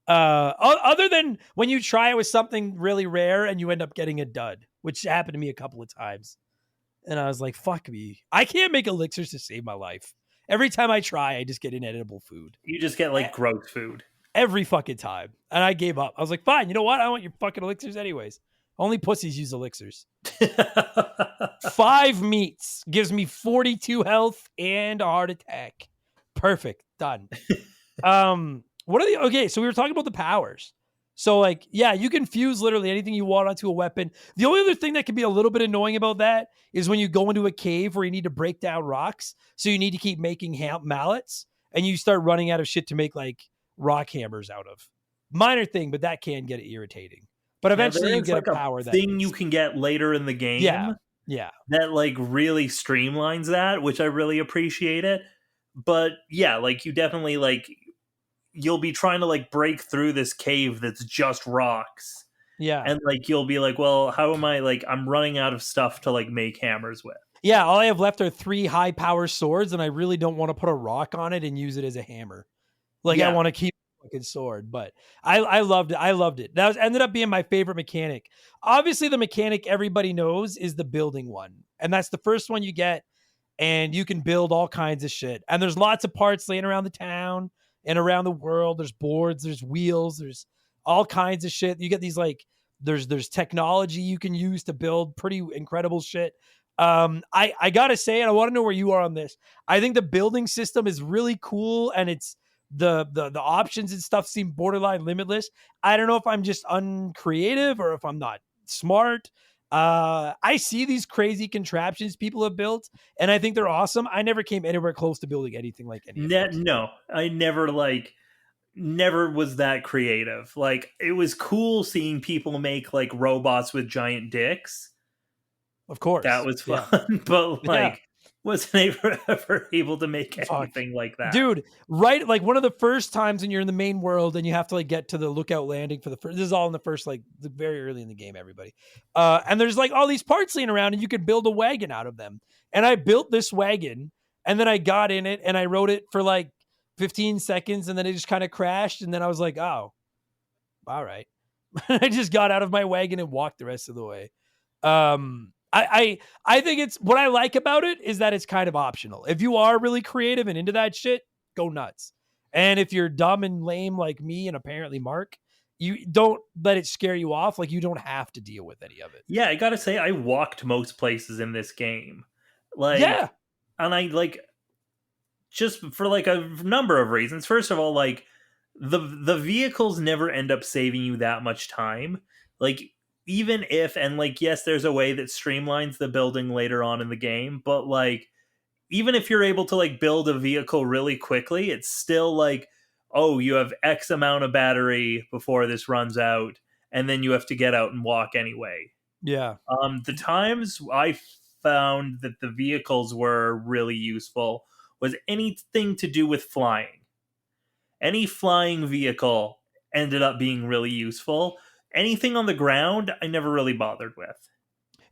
Other than when you try it with something really rare and you end up getting a dud, which happened to me a couple of times. And I was like, fuck me. I can't make elixirs to save my life. Every time I try, I just get inedible food. You just get E- like gross food. Every fucking time. And I gave up. I was like, fine, you know what? I want your fucking elixirs anyways. Only pussies use elixirs. 5 meats gives me 42 health and a heart attack. Perfect. Done. What are the okay? So we were talking about the powers. So like, yeah, you can fuse literally anything you want onto a weapon. The only other thing that can be a little bit annoying about that is when you go into a cave where you need to break down rocks. So you need to keep making mallets, and you start running out of shit to make like rock hammers out of. Minor thing, but that can get irritating. But Now eventually, there you is get a like a power that thing you makes can get later in the yeah, game yeah, that like really streamlines that, which I really appreciate it. But yeah, like you definitely like you'll be trying to like break through this cave that's just rocks. yeah. And like you'll be like, well, how am I like I'm running out of stuff to like make hammers with. Yeah, all I have left are 3 high power swords, and I really don't want to put a rock on it and use it as a hammer. Like I Yeah. want to keep a fucking sword, but I loved it. I loved it. That was ended up being my favorite mechanic. Obviously, the mechanic everybody knows is the building one, and that's the first one you get, and you can build all kinds of shit. And there's lots of parts laying around the town and around the world. There's boards, there's wheels, there's all kinds of shit. You get these like there's technology you can use to build pretty incredible shit. I gotta say, and I want to know where you are on this. I think the building system is really cool, and it's The options and stuff seem borderline limitless. I don't know if I'm just uncreative or if I'm not smart. I see these crazy contraptions people have built, and I think they're awesome. I never came anywhere close to building anything like any of those. No, I never was that creative. Like it was cool seeing people make like robots with giant dicks. Of That course. was Yeah. fun, but Yeah. like wasn't ever able to make Fuck. anything like that. Dude, right? Like one of the first times when you're in the main world and you have to like get to the lookout landing for the first, this is all in the first, like the very early in the game, everybody. And there's like all these parts laying around and you could build a wagon out of them. And I built this wagon and then I got in it and I rode it for like 15 seconds and then it just kind of crashed. And then I was like, oh, all right. I just got out of my wagon and walked the rest of the way. I think it's what I like about it is that it's kind of optional. If you are really creative and into that shit, go nuts. And if you're dumb and lame like me and apparently Mark, you don't let it scare you off. Like you don't have to deal with any of it. Yeah, I gotta say, I walked most places in this game. Yeah. Like, and I like just for like a number of reasons. First of all, like the vehicles never end up saving you that much time. Like even if and like yes, there's a way that streamlines the building later on in the game, but like even if you're able to like build a vehicle really quickly, it's still like, oh, you have X amount of battery before this runs out, and then you have to get out and walk anyway. Yeah. The times I found that the vehicles were really useful was anything to do with flying. Any flying vehicle ended up being really useful. Anything on the ground, I never really bothered with.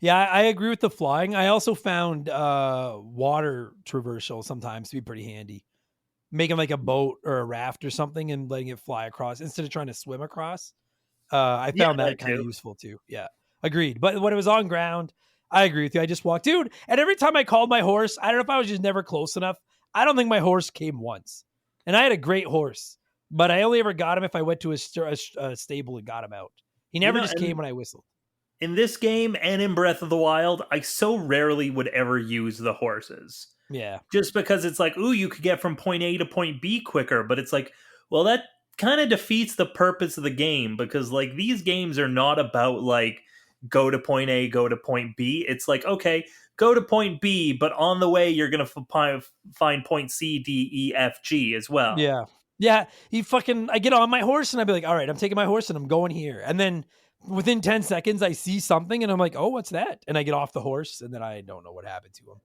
Yeah, I agree with the flying. I also found water traversal sometimes to be pretty handy. Making like a boat or a raft or something and letting it fly across instead of trying to swim across. I Yeah, found that that kind of too. useful too. Yeah, agreed. But when it was on ground, I agree with you. I just walked, dude. And every time I called my horse, I don't know if I was just never close enough. I don't think my horse came once, and I had a great horse, but I only ever got him if I went to a stable and got him out. He You never know, just came and when I whistled. in this game and in Breath of the Wild, I so rarely would ever use the horses. Yeah, Just because it's like, ooh, you could get from point A to point B quicker, but it's like, well, that kind of defeats the purpose of the game because like these games are not about like go to point A, go to point B. It's like, okay, go to point B, but on the way you're gonna find point C, D, E, F, G as well. yeah, yeah. I get on my horse and I'd be like, all right, I'm taking my horse and I'm going here, and then within 10 seconds I see something and I'm like, oh, what's that? And I get off the horse and then I don't know what happened to him.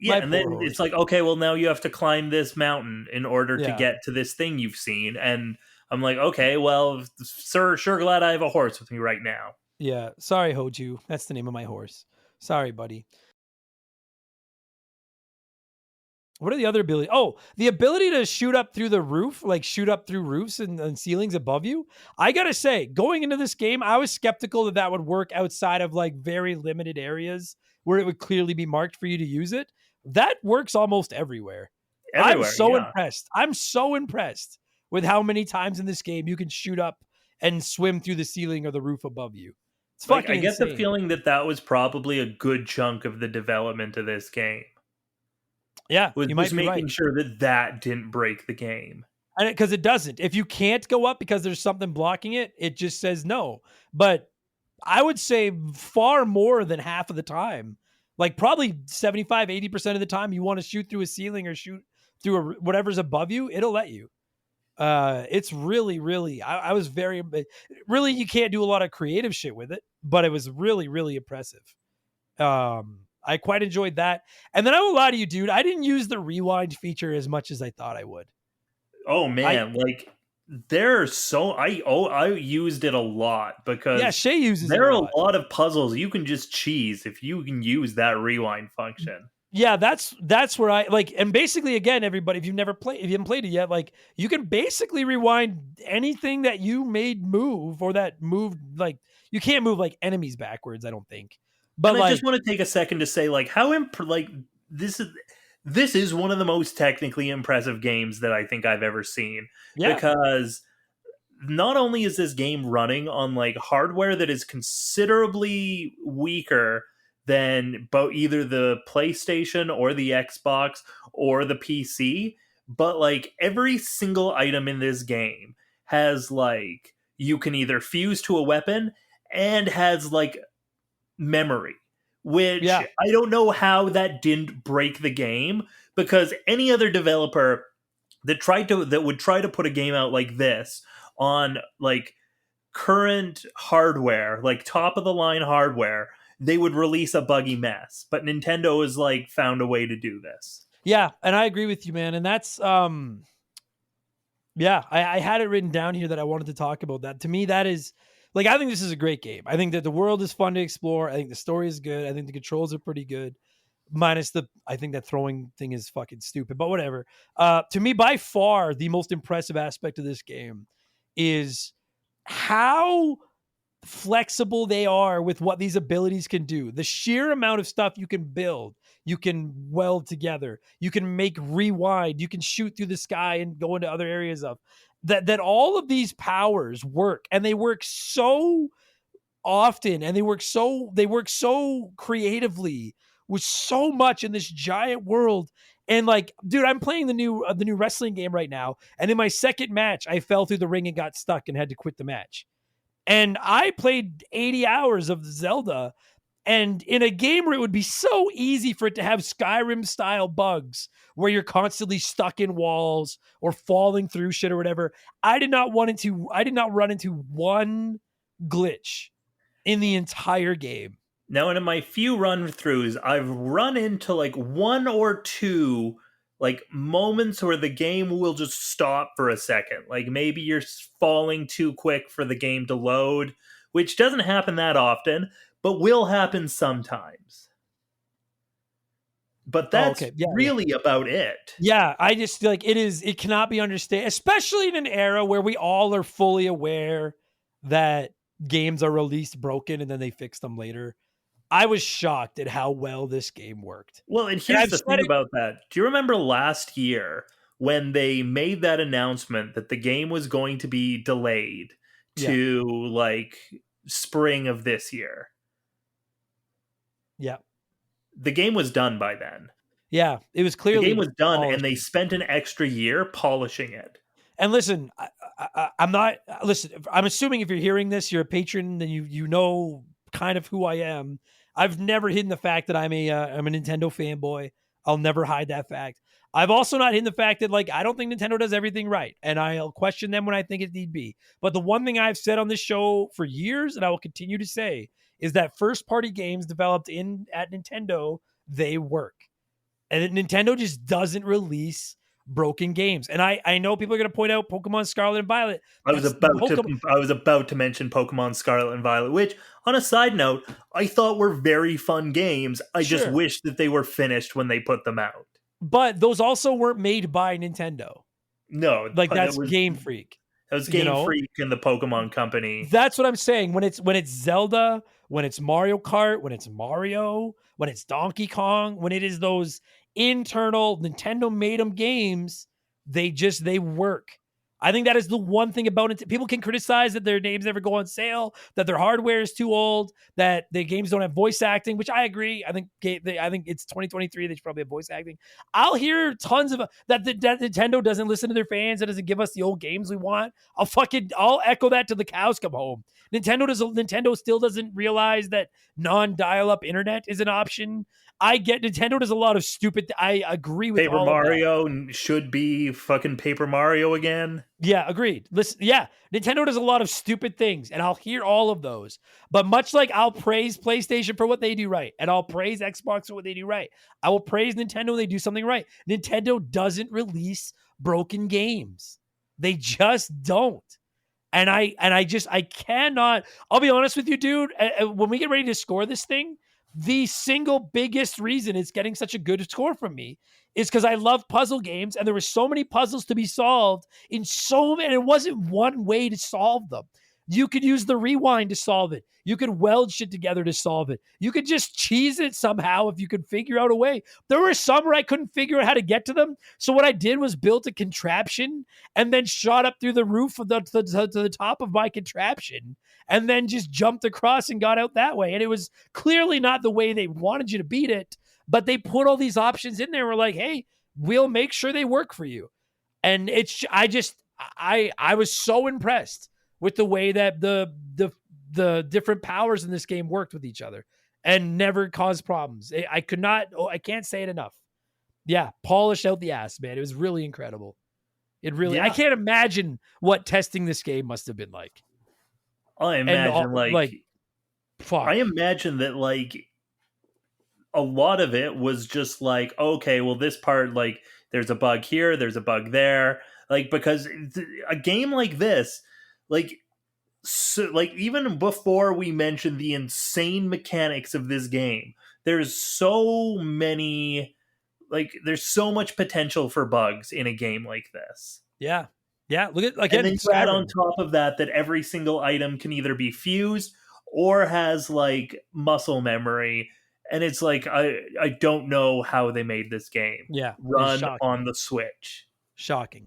Yeah, My and then poor it's horse. like, okay, well now you have to climb this mountain in order to Yeah. get to this thing you've seen, and I'm like, okay, well, sir, sure glad I have a horse with me right now. Yeah. Sorry, Hoju. That's the name of my horse. Sorry, buddy. What are the other ability? Oh, the ability to shoot up through the roof, like shoot up through roofs and ceilings above you. I gotta say, going into this game, I was skeptical that that would work outside of like very limited areas where it would clearly be marked for you to use it. That works almost everywhere. I'm Everywhere, so yeah. impressed. I'm so impressed with how many times in this game you can shoot up and swim through the ceiling or the roof above you. It's Like fucking I get the insane. feeling that that was probably a good chunk of the development of this game. Yeah, Was you just might be making right. sure that that didn't break the game. Because it doesn't. If you can't go up because there's something blocking it, it just says no. But I would say far more than half of the time, like probably 75, 80% of the time, you want to shoot through a ceiling or shoot through whatever's above you, it'll let you. It's really, really, I was very, really, you can't do a lot of creative shit with it, but it was really, really impressive. I quite enjoyed that. And then I will lie to you, dude, I didn't use the rewind feature as much as I thought I would. Oh I man, like there's so I used it a lot Yeah, because Shay uses it there a are a lot. lot of puzzles you can just cheese if you can use that rewind function. Yeah, that's where I like, and basically, again, everybody, if you haven't played it yet, like you can basically rewind anything that you made move or that moved. Like you can't move like enemies backwards, I don't think. And But I just like, want to take a second to say like like this is this is one of the most technically impressive games that I think I've ever seen yeah, because not only is this game running on like hardware that is considerably weaker than both either the PlayStation or the Xbox or the PC, but like every single item in this game has like you can either fuse to a weapon and has like memory, which Yeah. I don't know how that didn't break the game, because any other developer that would try to put a game out like this on like current hardware, like top of the line hardware, they would release a buggy mess. But Nintendo has like found a way to do this. Yeah, and I agree with you, man. And that's yeah, I had it written down here that I wanted to talk about that. To me, that is like, I think this is a great game. I think that the world is fun to explore. I think the story is good. I think the controls are pretty good. Minus I think that throwing thing is fucking stupid, but whatever. To me, by far, the most impressive aspect of this game is how flexible they are with what these abilities can do. The sheer amount of stuff you can build, you can weld together, you can make rewind, you can shoot through the sky and go into other areas of that all of these powers work, and they work so often, and they work so creatively with so much in this giant world. And like, dude, I'm playing the new wrestling game right now, and in my second match I fell through the ring and got stuck and had to quit the match. And I played 80 hours of Zelda, and in a game where it would be so easy for it to have Skyrim style bugs where you're constantly stuck in walls or falling through shit or whatever, I did not run into one glitch in the entire game. Now, in my few run throughs, I've run into like one or two like moments where the game will just stop for a second. Like maybe you're falling too quick for the game to load, which doesn't happen that often, but will happen sometimes. But Oh, that's okay. Yeah, yeah. really about it. Yeah, I just feel like it cannot be understood, especially in an era where we all are fully aware that games are released broken and then they fix them later. I was shocked at how well this game worked. Well, and And here's I've the said thing it. about that. Do you remember last year when they made that announcement that the game was going to be delayed Yeah. to like spring of this year? Yeah. The game was done by then. Yeah. It was The game clearly was done and polished. they spent an extra year polishing it. And listen, I'm not, listen, I'm assuming if you're hearing this, you're a patron, then you know kind of who I am. I've never hidden the fact that I'm a Nintendo fanboy. I'll never hide that fact. I've also not hidden the fact that, like, I don't think Nintendo does everything right, and I'll question them when I think it need be. But the one thing I've said on this show for years, and I will continue to say, is that first party games developed at Nintendo, they work. And Nintendo just doesn't release broken games. And I know people are going to point out Pokemon Scarlet and Violet. That's Pokemon. I was about to mention Pokemon Scarlet and Violet, which on a side note, I thought were very fun games. I just Sure. wish that they were finished when they put them out. But those also weren't made by Nintendo. No, Like, that's Game Freak. that was You Game know? Freak and the Pokemon Company. That's what I'm saying. When it's Zelda, when it's Mario Kart, when it's Mario, when it's Donkey Kong, when it is those internal Nintendo made them games, they work. I think that is the one thing about it. People can criticize that their names never go on sale, that their hardware is too old, that the games don't have voice acting, which I agree. I think it's 2023. They should probably have voice acting. I'll hear tons of that Nintendo doesn't listen to their fans. That doesn't give us the old games we want. I'll echo that till the cows come home. Nintendo still doesn't realize that non-dial-up internet is an option. I get Nintendo does a lot of stupid. I agree with Paper all Mario of that. should be fucking Paper Mario again. Yeah, agreed. Listen, yeah, Nintendo does a lot of stupid things, and I'll hear all of those. But much like I'll praise PlayStation for what they do right, and I'll praise Xbox for what they do right, I will praise Nintendo when they do something right. Nintendo doesn't release broken games. They just don't. And I cannot. I'll be honest with you, dude. When we get ready to score this thing, the single biggest reason it's getting such a good score from me is because I love puzzle games, and there were so many puzzles to be solved and it wasn't one way to solve them. You could use the rewind to solve it. You could weld shit together to solve it. You could just cheese it somehow if you could figure out a way. There were some where I couldn't figure out how to get to them. So what I did was built a contraption and then shot up through the roof of to the top of my contraption and then just jumped across and got out that way. And it was clearly not the way they wanted you to beat it, but they put all these options in there. We're like, hey, we'll make sure they work for you. And I was so impressed with the way that the different powers in this game worked with each other and never caused problems. I can't say it enough. Yeah, polish out the ass, man. It was really incredible. I Yeah, can't imagine what testing this game must have been like. I And imagine like, I fuck. imagine that a lot of it was just like, okay, well, this part, like, there's a bug here, there's a bug there, like, because a game like this, like, so, like, even before we mention the insane mechanics of this game, there's so many, like, there's so much potential for bugs in a game like this. Yeah. Yeah. Look at, And again, then you add on Skyrim. top of that every single item can either be fused or has like muscle memory. And it's like I don't know how they made this game Yeah. It's run shocking. on the Switch. Shocking.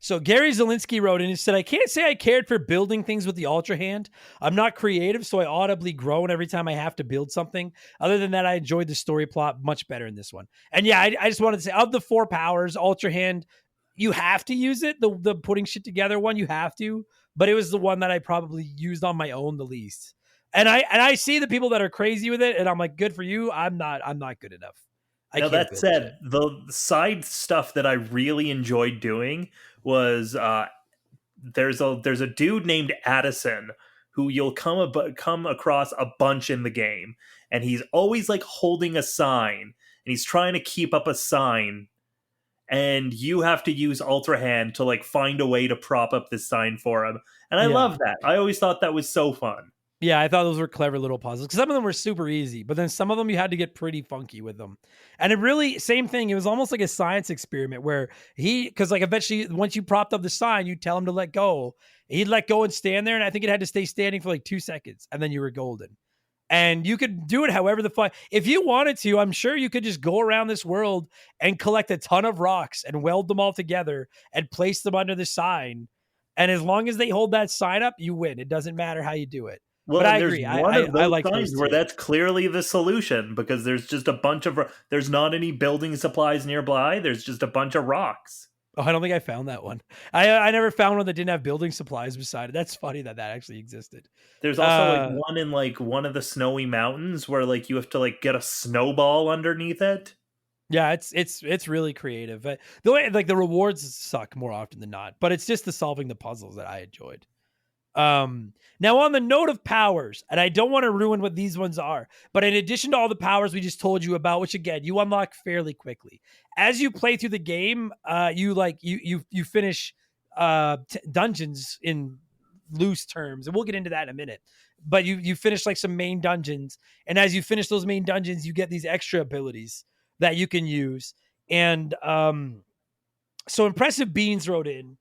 So Gary Zielinski wrote in and said, I can't say I cared for building things with the Ultra Hand. I'm not creative, so I audibly groan every time I have to build something. Other than that, I enjoyed the story plot much better in this one. And yeah, I just wanted to say, of the 4 powers, Ultra Hand, you have to use it. The putting shit together one, you have to. But it was the one that I probably used on my own the least. And I see the people that are crazy with it, and I'm like, good for you. I'm not good enough. I Now can't that build shit. said, the side stuff that I really enjoyed doing was there's a dude named Addison who you'll come across a bunch in the game, and he's always like holding a sign, and he's trying to keep up a sign, and you have to use Ultra Hand to like find a way to prop up this sign for him. And I Yeah. love that. I always thought that was so fun. Yeah, I thought those were clever little puzzles because some of them were super easy, but then some of them you had to get pretty funky with them. And it really, same thing. It was almost like a science experiment where because like eventually, once you propped up the sign, you tell him to let go. He'd let go and stand there, and I think it had to stay standing for like 2 seconds, and then you were golden. And you could do it however the fuck. If you wanted to, I'm sure you could just go around this world and collect a ton of rocks and weld them all together and place them under the sign. And as long as they hold that sign up, you win. It doesn't matter how you do it. But Well, I and there's agree. one I of I those like those signs where too. that's clearly the solution because there's just a bunch of there's not any building supplies nearby. There's just a bunch of rocks. Oh, I don't think I found that one. I never found one that didn't have building supplies beside it. That's funny that that actually existed. There's also like Uh, one in like one of the snowy mountains where like you have to like get a snowball underneath it. yeah, it's really creative. But the way like the rewards suck more often than not, but it's just the solving the puzzles that I enjoyed. Now on the note of powers, and I don't want to ruin what these ones are, but in addition to all the powers we just told you about, which again you unlock fairly quickly as you play through the game, you finish dungeons in loose terms, and we'll get into that in a minute. But you finish like some main dungeons, and as you finish those main dungeons, you get these extra abilities that you can use. And so Impressive Beans wrote in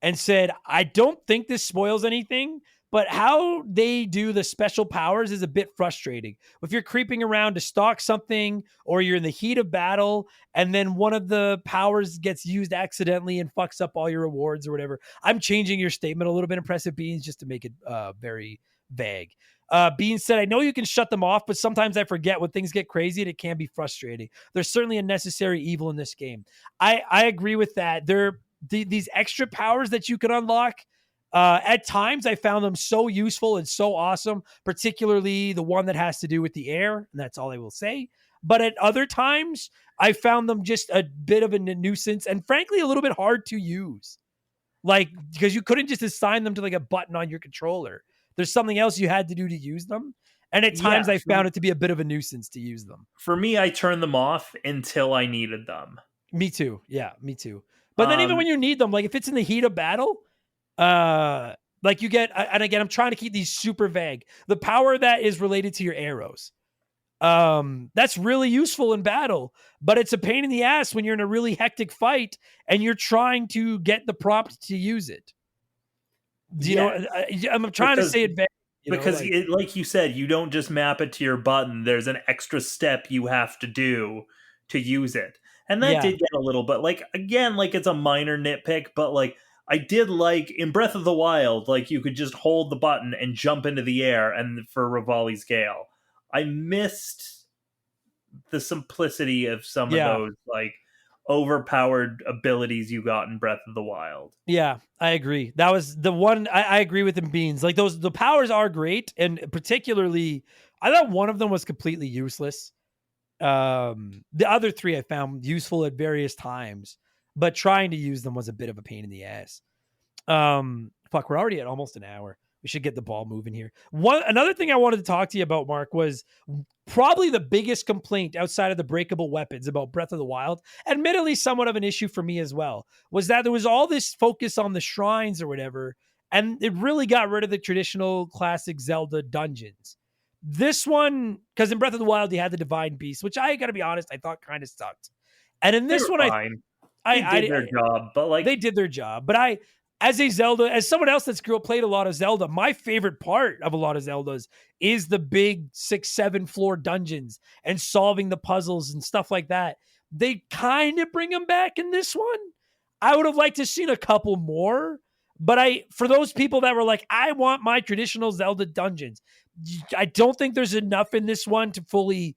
and said, I don't think this spoils anything, but how they do the special powers is a bit frustrating. If you're creeping around to stalk something or you're in the heat of battle and then one of the powers gets used accidentally and fucks up all your rewards or whatever. I'm changing your statement a little bit, Impressive Beans, just to make it very vague. Beans said, I know you can shut them off, but sometimes I forget when things get crazy and it can be frustrating. There's certainly a necessary evil in this game. I agree with that. These extra powers that you can unlock, at times I found them so useful and so awesome, particularly the one that has to do with the air, and that's all I will say. But at other times, I found them just a bit of a nuisance and frankly a little bit hard to use. Like, because you couldn't just assign them to like a button on your controller. There's something else you had to do to use them. And at Yeah, times I found it to be a bit of a nuisance to use them. for me, I turned them off until I needed them. Me too. Yeah, me too. But then even Um, when you need them, like if it's in the heat of battle, like you get, and again, I'm trying to keep these super vague. The power that is related to your arrows. That's really useful in battle, but it's a pain in the ass when you're in a really hectic fight and you're trying to get the prompt to use it. Do you know? yes, I'm trying to because say it vague, like, like you said, you don't just map it to your button. There's an extra step you have to do to use it, and that yeah, did get a little bit like again, like it's a minor nitpick, but like I did like in Breath of the Wild, like you could just hold the button and jump into the air, and for Rivali's Gale, I missed the simplicity of some of yeah. those. Like overpowered abilities you got in Breath of the Wild. Yeah, I agree. That was the one I agree with in Beans. Like the powers are great, and particularly I thought one of them was completely useless. The other three I found useful at various times, but trying to use them was a bit of a pain in the ass. Fuck, we're already at almost an hour. We should get the ball moving here. Another thing I wanted to talk to you about, Mark, was probably the biggest complaint outside of the breakable weapons about Breath of the Wild, admittedly somewhat of an issue for me as well, was that there was all this focus on the shrines or whatever, and it really got rid of the traditional classic Zelda dungeons. This one, because in Breath of the Wild you had the Divine Beast, which I gotta be honest, I thought kind of sucked. And in They this were one, fine. They did their job, but like they did their job. But as a Zelda, as someone else that's played a lot of Zelda, my favorite part of a lot of Zeldas is the big 6-7 floor dungeons and solving the puzzles and stuff like that. They kind of bring them back in this one. I would have liked to seen a couple more, but for those people that were like, I want my traditional Zelda dungeons, I don't think there's enough in this one to fully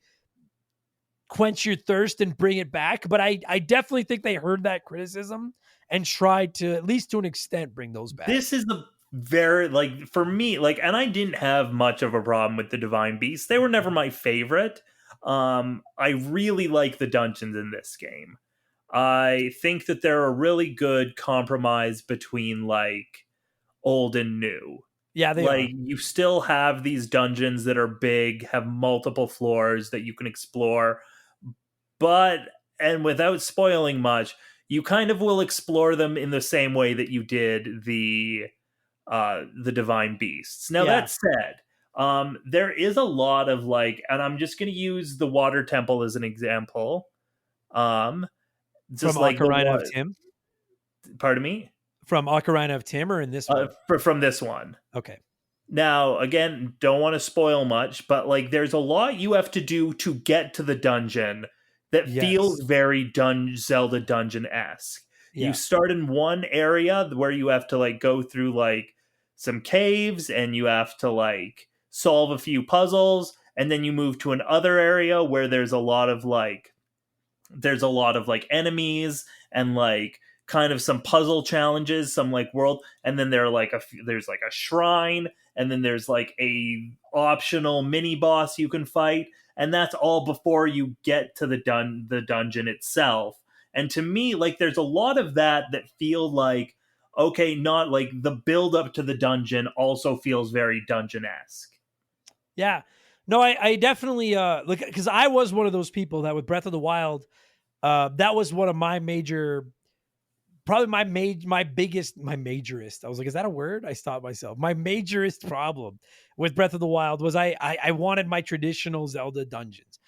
quench your thirst and bring it back. But I definitely think they heard that criticism and tried to, at least to an extent, bring those back. this is the very like for me, like, and I didn't have much of a problem with the Divine Beasts. They were never my favorite. I really like the dungeons in this game. I think that they're a really good compromise between like old and new. Yeah, they Like are. you still have these dungeons that are big, have multiple floors that you can explore, but and without spoiling much, you kind of will explore them in the same way that you did the Divine Beasts. Now Yeah. that said, there is a lot of like, and I'm just going to use the Water Temple as an example. Just From like Ocarina of Tim? pardon me, From Ocarina of Tim or in this one? from this one. Okay. Now, again, don't want to spoil much, but like there's a lot you have to do to get to the dungeon that feels Yes. very Zelda dungeon-esque. Yeah. You start in one area where you have to like go through like some caves and you have to like solve a few puzzles, and then you move to another area where there's a lot of like enemies and like kind of some puzzle challenges, some like world, and then there's like a shrine, and then there's like a optional mini boss you can fight, and that's all before you get to the dungeon itself. And to me, like there's a lot of that feel like, okay, not like the build up to the dungeon also feels very dungeon-esque. Yeah. No, I definitely like, because I was one of those people that with Breath of the Wild, that was one of my major, probably my majorist. I was like, is that a word? I stopped myself. My majorist problem with Breath of the Wild was I wanted my traditional Zelda dungeons.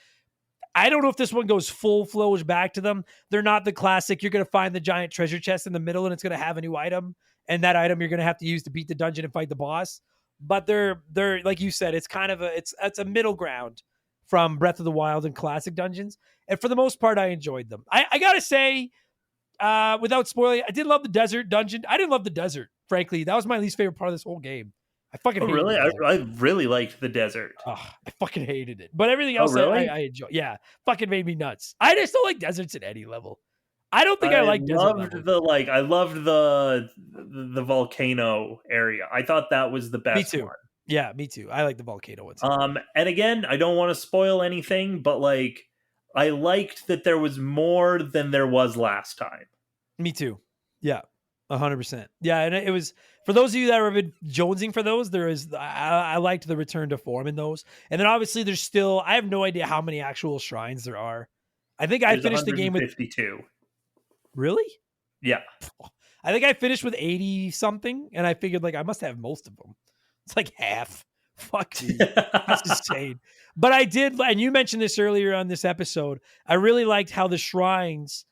I don't know if this one goes full flows back to them. They're not the classic. You're going to find the giant treasure chest in the middle and it's going to have a new item. And that item you're going to have to use to beat the dungeon and fight the boss. But they're like you said, it's kind of it's a middle ground from Breath of the Wild and classic dungeons. And for the most part, I enjoyed them. I got to say, without spoiling, I did love the desert dungeon. I didn't love the desert, frankly. That was my least favorite part of this whole game. I fucking Oh, hated really? it. I really liked the desert. Oh, I fucking hated it. But everything Oh, else really? I enjoy. Yeah, fucking made me nuts. I just don't like deserts at any level. I don't think I like desert level. I loved the volcano area. I thought that was the best Me too. one. Yeah, me too. I like the volcano ones. And again, I don't want to spoil anything, but like I liked that there was more than there was last time. Me too. Yeah, 100%. Yeah, and it was for those of you that are jonesing for those. There is I liked the return to form in those, and then obviously there's still I have no idea how many actual shrines there are. I think I finished the game with 152. Really? Yeah. I think I finished with 80 something, and I figured like I must have most of them. It's like half. Fuck me. That's insane. But I did, and you mentioned this earlier on this episode. I really liked how the shrines,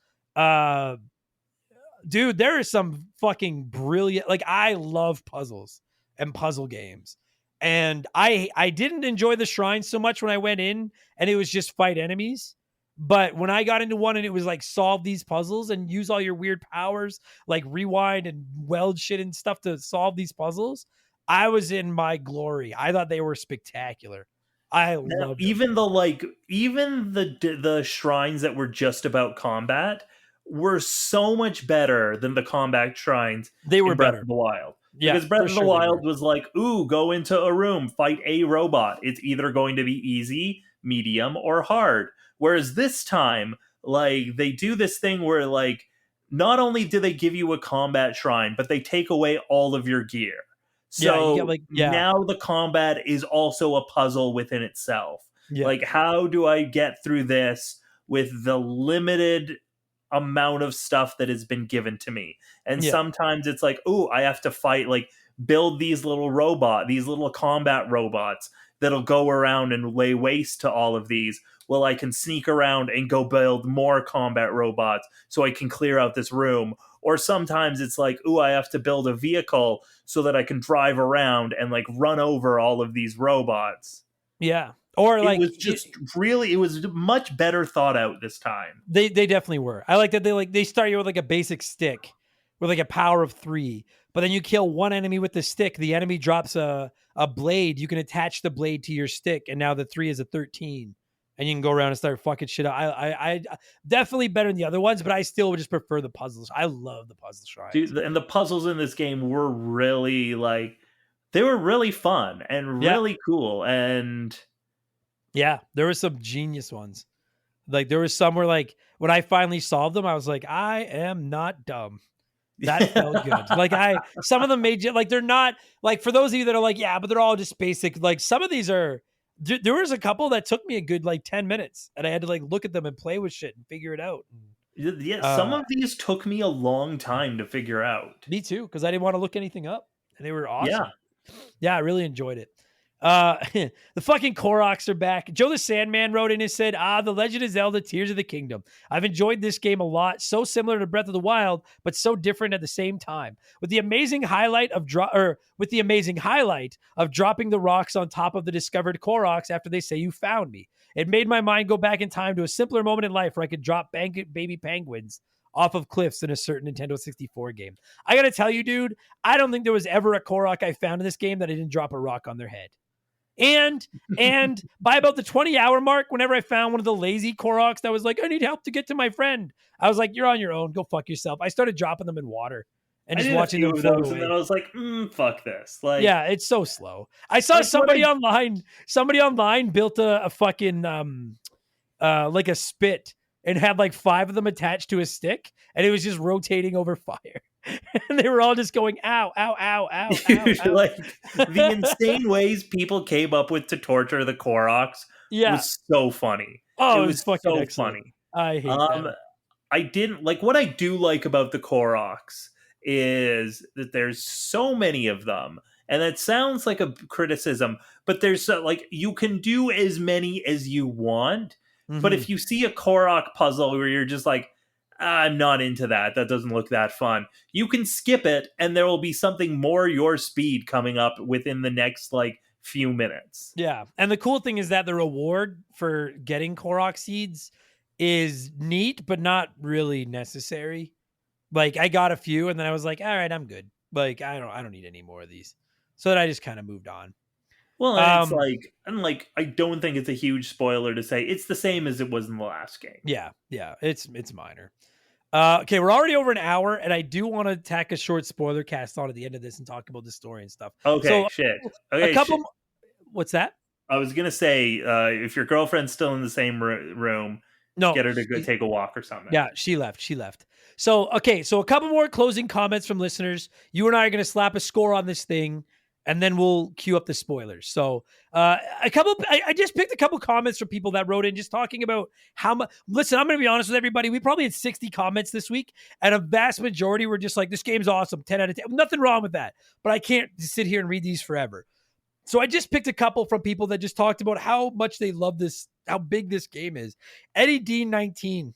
dude, there is some fucking brilliant. Like I love puzzles and puzzle games, and I didn't enjoy the shrines so much when I went in, and it was just fight enemies. But when I got into one and it was like solve these puzzles and use all your weird powers, like rewind and weld shit and stuff to solve these puzzles, I was in my glory. I thought they were spectacular. I loved even the shrines that were just about combat were so much better than the combat shrines They were in Breath better. of the Wild. Yeah, Because Breath for of the sure they were. Wild was like, ooh, go into a room, fight a robot. It's either going to be easy, medium, or hard. Whereas this time, like, they do this thing where, like, not only do they give you a combat shrine, but they take away all of your gear. Yeah, you get So now the combat is also a puzzle within itself. yeah, Like, how do I get through this with the limited amount of stuff that has been given to me? And yeah, sometimes it's like, oh, I have to fight, like, build these little combat robots that'll go around and lay waste to all of these. Well, I can sneak around and go build more combat robots so I can clear out this room. Or sometimes it's like, ooh, I have to build a vehicle so that I can drive around and, like, run over all of these robots. yeah. Or It like was just really, it was much better thought out this time. they definitely were. I like that they start you with like a basic stick with like a power of 3, but then you kill one enemy with the stick. The enemy drops a blade. You can attach the blade to your stick, and now the 3 is a 13, and you can go around and start fucking shit up. I definitely better than the other ones, but I still would just prefer the puzzles. I love the puzzle shrines. Dude, and the puzzles in this game were really, like, they were really fun and Yeah, really cool. And yeah. There were some genius ones. Like there was some where like when I finally solved them, I was like, I am not dumb. That felt good. Like some of them made you like they're not like for those of you that are like, yeah, but they're all just basic. Like some of these are. There was a couple that took me a good like 10 minutes, and I had to like look at them and play with shit and figure it out. yeah, some of these took me a long time to figure out. Me too, because I didn't want to look anything up, and they were Yeah. awesome. Yeah, I really enjoyed it. The fucking Koroks are back. Joe the Sandman wrote in and said, The Legend of Zelda Tears of the Kingdom. I've enjoyed this game a lot. So similar to Breath of the Wild, but so different at the same time. With the amazing highlight of dropping the rocks on top of the discovered Koroks after they say you found me. It made my mind go back in time to a simpler moment in life where I could drop baby penguins off of cliffs in a certain Nintendo 64 game. I gotta tell you, dude, I don't think there was ever a Korok I found in this game that I didn't drop a rock on their head. And by about the 20-hour mark, whenever I found one of the lazy Koroks that was like, I need help to get to my friend, I was like, you're on your own. Go fuck yourself. I started dropping them in water and just watching them float away. And then I was like, fuck this. Like, yeah, it's so slow. I saw somebody online built a fucking like a spit and had like 5 of them attached to a stick, and it was just rotating over fire. And they were all just going, ow, ow, ow, ow, ow, ow. Like the insane ways people came up with to torture the Koroks was so funny. Oh, it was fucking so excellent. funny. I hate that. I didn't like what I do like about the Koroks is that there's so many of them. And that sounds like a criticism, but there's like you can do as many as you want. Mm-hmm. But if you see a Korok puzzle where you're just like, I'm not into that, that doesn't look that fun, you can skip it and there will be something more your speed coming up within the next like few minutes. Yeah. And the cool thing is that the reward for getting Korok seeds is neat, but not really necessary. Like I got a few and then I was like, all right, I'm good. Like I don't need any more of these. So then I just kind of moved on. Well, and it's like, I don't think it's a huge spoiler to say it's the same as it was in the last game. Yeah, it's minor. Okay, we're already over an hour, and I do want to tack a short spoiler cast on at the end of this and talk about the story and stuff. Okay, so, shit. Okay, a couple. What's that? I was gonna say, if your girlfriend's still in the same room, no, get her to go take a walk or something. Yeah, she left. So, okay, so a couple more closing comments from listeners. You and I are going to slap a score on this thing, and then we'll queue up the spoilers. So I just picked a couple comments from people that wrote in just talking about how much. Listen, I'm going to be honest with everybody. We probably had 60 comments this week, and a vast majority were just like, this game's awesome, 10 out of 10. Nothing wrong with that, but I can't just sit here and read these forever. So I just picked a couple from people that just talked about how much they love this, how big this game is. Eddie D19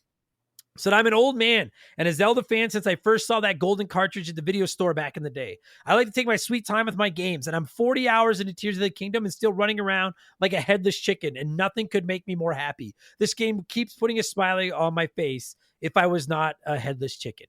said, I'm an old man and a Zelda fan since I first saw that golden cartridge at the video store back in the day. I like to take my sweet time with my games, and I'm 40 hours into Tears of the Kingdom and still running around like a headless chicken, and nothing could make me more happy. This game keeps putting a smile on my face if I was not a headless chicken.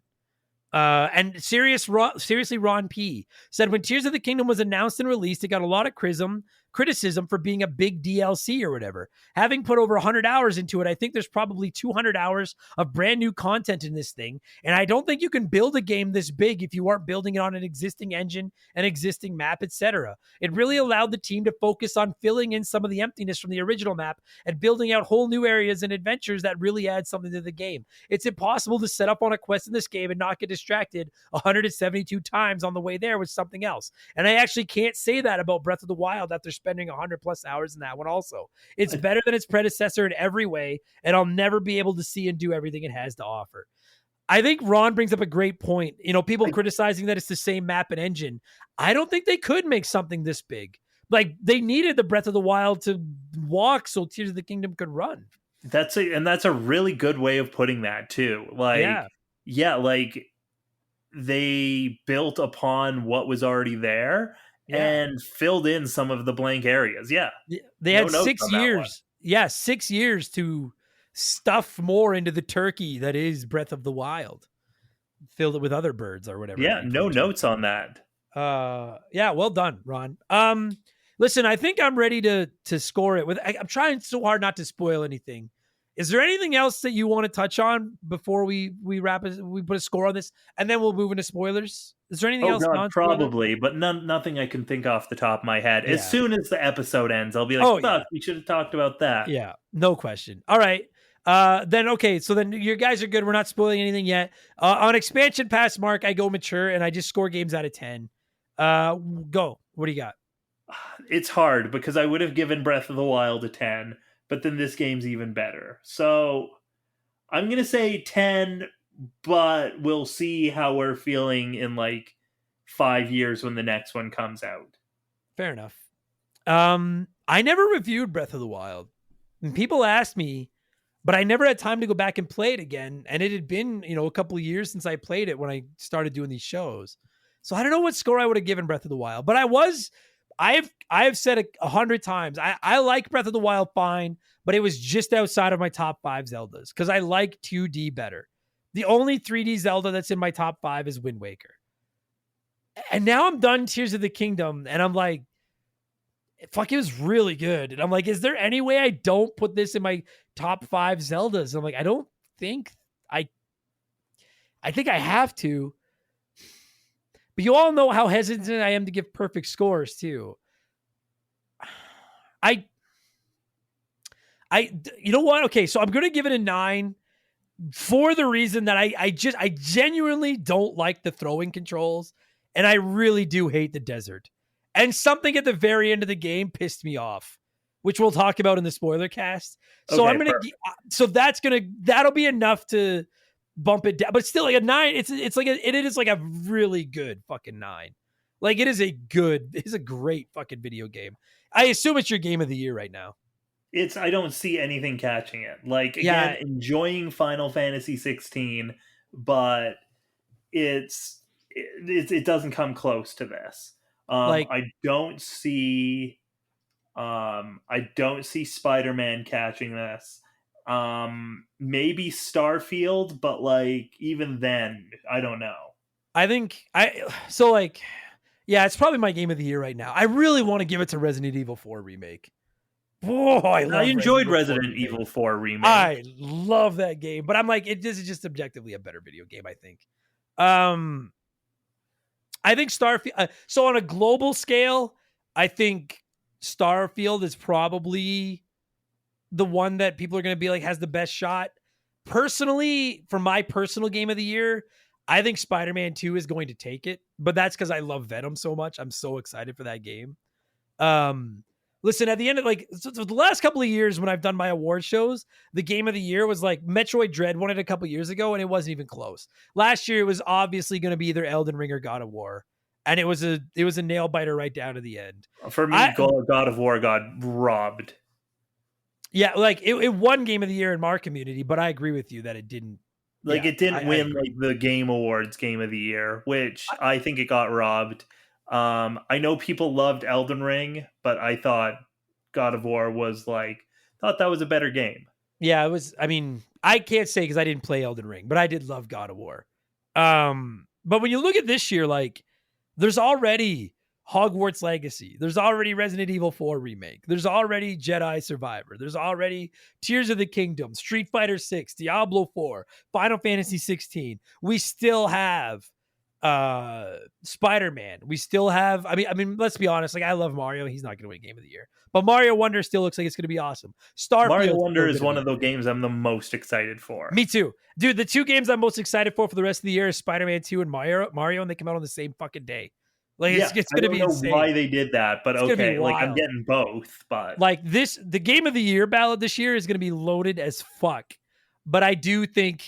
And seriously, Ron P said, when Tears of the Kingdom was announced and released, it got a lot of criticism criticism for being a big DLC or whatever. Having put over 100 hours into it, I think there's probably 200 hours of brand new content in this thing. And I don't think you can build a game this big if you aren't building it on an existing engine, an existing map, etc. It really allowed the team to focus on filling in some of the emptiness from the original map and building out whole new areas and adventures that really add something to the game. It's impossible to set up on a quest in this game and not get distracted 172 times on the way there with something else. And I actually can't say that about Breath of the Wild after spending 100 plus hours in that one also. It's better than its predecessor in every way, and I'll never be able to see and do everything it has to offer. I think Ron brings up a great point. People criticizing that it's the same map and engine. I don't think they could make something this big. Like, they needed the Breath of the Wild to walk so Tears of the Kingdom could run. That's a really good way of putting that too. Like, yeah, like they built upon what was already there and filled in some of the blank areas. Yeah. They had 6 years. Yeah, 6 years to stuff more into the turkey that is Breath of the Wild. Filled it with other birds or whatever. Yeah, no notes on that. Yeah, well done, Ron. Listen, I think I'm ready to score it. I'm trying so hard not to spoil anything. Is there anything else that you want to touch on before we wrap it? We put a score on this, and then we'll move into spoilers. Is there anything else? God, probably, but nothing I can think off the top of my head. Yeah. As soon as the episode ends, I'll be like, we should have talked about that. Yeah, no question. All right. Then okay, so then your guys are good. We're not spoiling anything yet. On expansion pass, Mark, I go mature and I just score games out of 10. Go. What do you got? It's hard because I would have given Breath of the Wild a 10, but then this game's even better. So I'm gonna say 10, but we'll see how we're feeling in like 5 years when the next one comes out. Fair enough. I never reviewed Breath of the Wild, and people asked me, but I never had time to go back and play it again. And it had been, a couple of years since I played it when I started doing these shows. So I don't know what score I would have given Breath of the Wild, but I've said it 100 times. I like Breath of the Wild fine, but it was just outside of my top 5 Zeldas because I like 2D better. The only 3D Zelda that's in my top 5 is Wind Waker. And now I'm done Tears of the Kingdom, and I'm like, fuck, it was really good. And I'm like, is there any way I don't put this in my top 5 Zeldas? I'm like, I don't think I think I have to. But you all know how hesitant I am to give perfect scores too. You know what? Okay, so I'm going to give it a 9 for the reason that I genuinely don't like the throwing controls, and I really do hate the desert. And something at the very end of the game pissed me off, which we'll talk about in the spoiler cast. So that'll be enough to bump it down, but still like a 9. It is like a really good fucking 9. Like it's a great fucking video game. I assume it's your game of the year right now. I don't see anything catching it. Like, again, enjoying Final Fantasy 16, but it doesn't come close to this. I don't see Spider-Man catching this. Maybe Starfield, but like even then, I don't know. It's probably my game of the year right now. I really want to give it to Resident Evil 4 remake. Oh, I enjoyed Resident Evil 4 remake. I love that game, but I'm like, this is just objectively a better video game, I think. I think Starfield. So on a global scale, I think Starfield is probably the one that people are going to be like has the best shot. Personally, for my personal game of the year, I think Spider-Man 2 is going to take it, but that's because I love Venom so much. I'm so excited for that game. Listen, at the end of the last couple of years when I've done my award shows, the game of the year was like Metroid Dread won it a couple of years ago, and it wasn't even close. Last year, it was obviously going to be either Elden Ring or God of War, and it was a nail biter right down to the end. For me, God of War got robbed. Yeah, like it won Game of the Year in our community, but I agree with you that it didn't. It didn't win like the Game Awards Game of the Year, which I think it got robbed. I know people loved Elden Ring, but I thought God of War thought that was a better game. Yeah, it was. I mean, I can't say because I didn't play Elden Ring, but I did love God of War. But when you look at this year, like there's already Hogwarts Legacy. There's already Resident Evil 4 remake. There's already Jedi Survivor. There's already Tears of the Kingdom, Street Fighter 6, Diablo 4, Final Fantasy 16. We still have Spider-Man. We still have I mean let's be honest, like I love Mario. He's not going to win Game of the Year. But Mario Wonder still looks like it's going to be awesome. Mario Starfield Wonder is one of the games I'm the most excited for. Me too. Dude, the two games I'm most excited for the rest of the year is Spider-Man 2 and Mario, and they come out on the same fucking day. Like it's going to be insane. I don't know why they did that, but okay, like I'm getting both, but like the Game of the Year ballot this year is going to be loaded as fuck. But I do think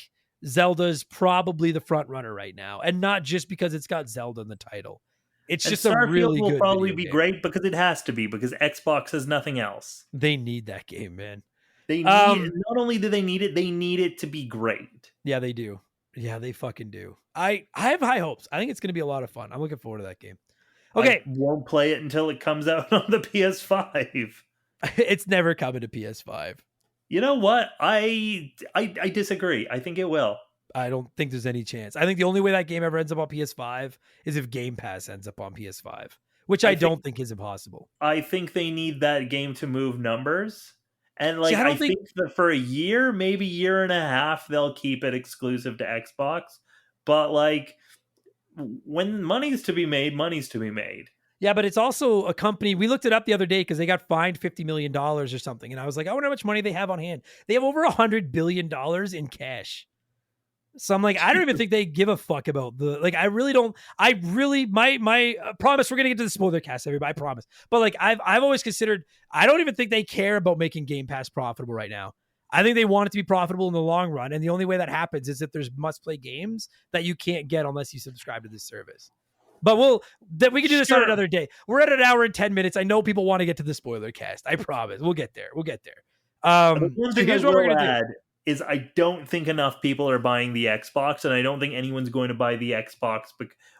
Zelda is probably the front runner right now, and not just because it's got Zelda in the title. It's just Starfield a really good. Will probably be great because it has to be because Xbox has nothing else. They need that game, man. They need not only do they need it to be great. Yeah, they do. Yeah, they fucking do. I have high hopes. I think it's going to be a lot of fun. I'm looking forward to that game. Okay, I won't play it until it comes out on the PS5. It's never coming to PS5. You know what? I disagree. I think it will. I don't think there's any chance. I think the only way that game ever ends up on PS5 is if Game Pass ends up on PS5, which I don't think is impossible. I think they need that game to move numbers. And like, I think that for a year, maybe year and a half, they'll keep it exclusive to Xbox. But like, when money's to be made, money's to be made. Yeah, but it's also a company. We looked it up the other day because they got fined $50 million or something. And I was like, I wonder how much money they have on hand. They have over $100 billion in cash. So I'm like, I don't even think they give a fuck about like, I really don't. I really, my promise, we're going to get to the spoiler cast, everybody, I promise. But like, I've always considered, I don't even think they care about making Game Pass profitable right now. I think they want it to be profitable in the long run. And the only way that happens is if there's must-play games that you can't get unless you subscribe to this service. But we can do this on another day. We're at an hour and 10 minutes. I know people want to get to the spoiler cast. I promise. We'll get there. One thing here's what we're going to do. Is I don't think enough people are buying the Xbox, and I don't think anyone's going to buy the Xbox,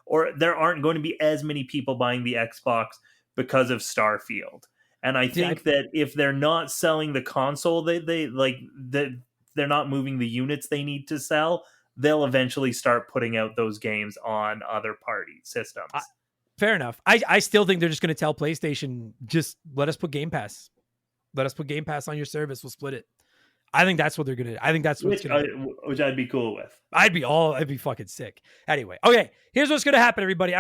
or there aren't going to be as many people buying the Xbox because of Starfield. And I think that if they're not selling the console, they like that they're not moving the units they need to sell, they'll eventually start putting out those games on other party systems. Fair enough. I still think they're just going to tell PlayStation, just let us put Game Pass. Let us put Game Pass on your service. We'll split it. I think that's what they're gonna. I think that's what's gonna. Which I'd be cool with. I'd be fucking sick. Anyway, okay. Here's what's gonna happen, everybody.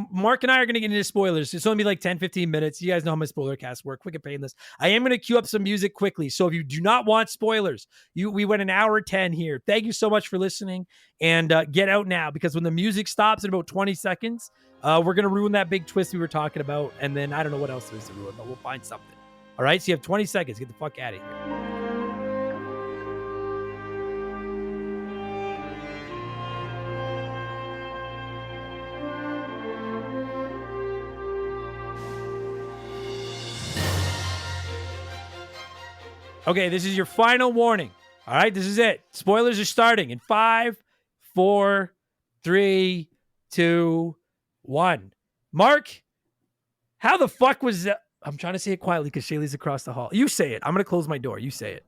Mark and I are gonna get into spoilers. It's only be like 10, 15 minutes. You guys know how my spoiler casts work. Quick and painless. I am gonna queue up some music quickly. So if you do not want spoilers, we went an hour 10 here. Thank you so much for listening. And get out now, because when the music stops in about 20 seconds, we're gonna ruin that big twist we were talking about. And then I don't know what else there is to ruin, but we'll find something. All right. So you have 20 seconds. Get the fuck out of here. Okay, this is your final warning. All right, this is it. Spoilers are starting in 5, 4, 3, 2, 1. Mark, how the fuck was that? I'm trying to say it quietly because Shaylee's across the hall. You say it. I'm going to close my door. You say it.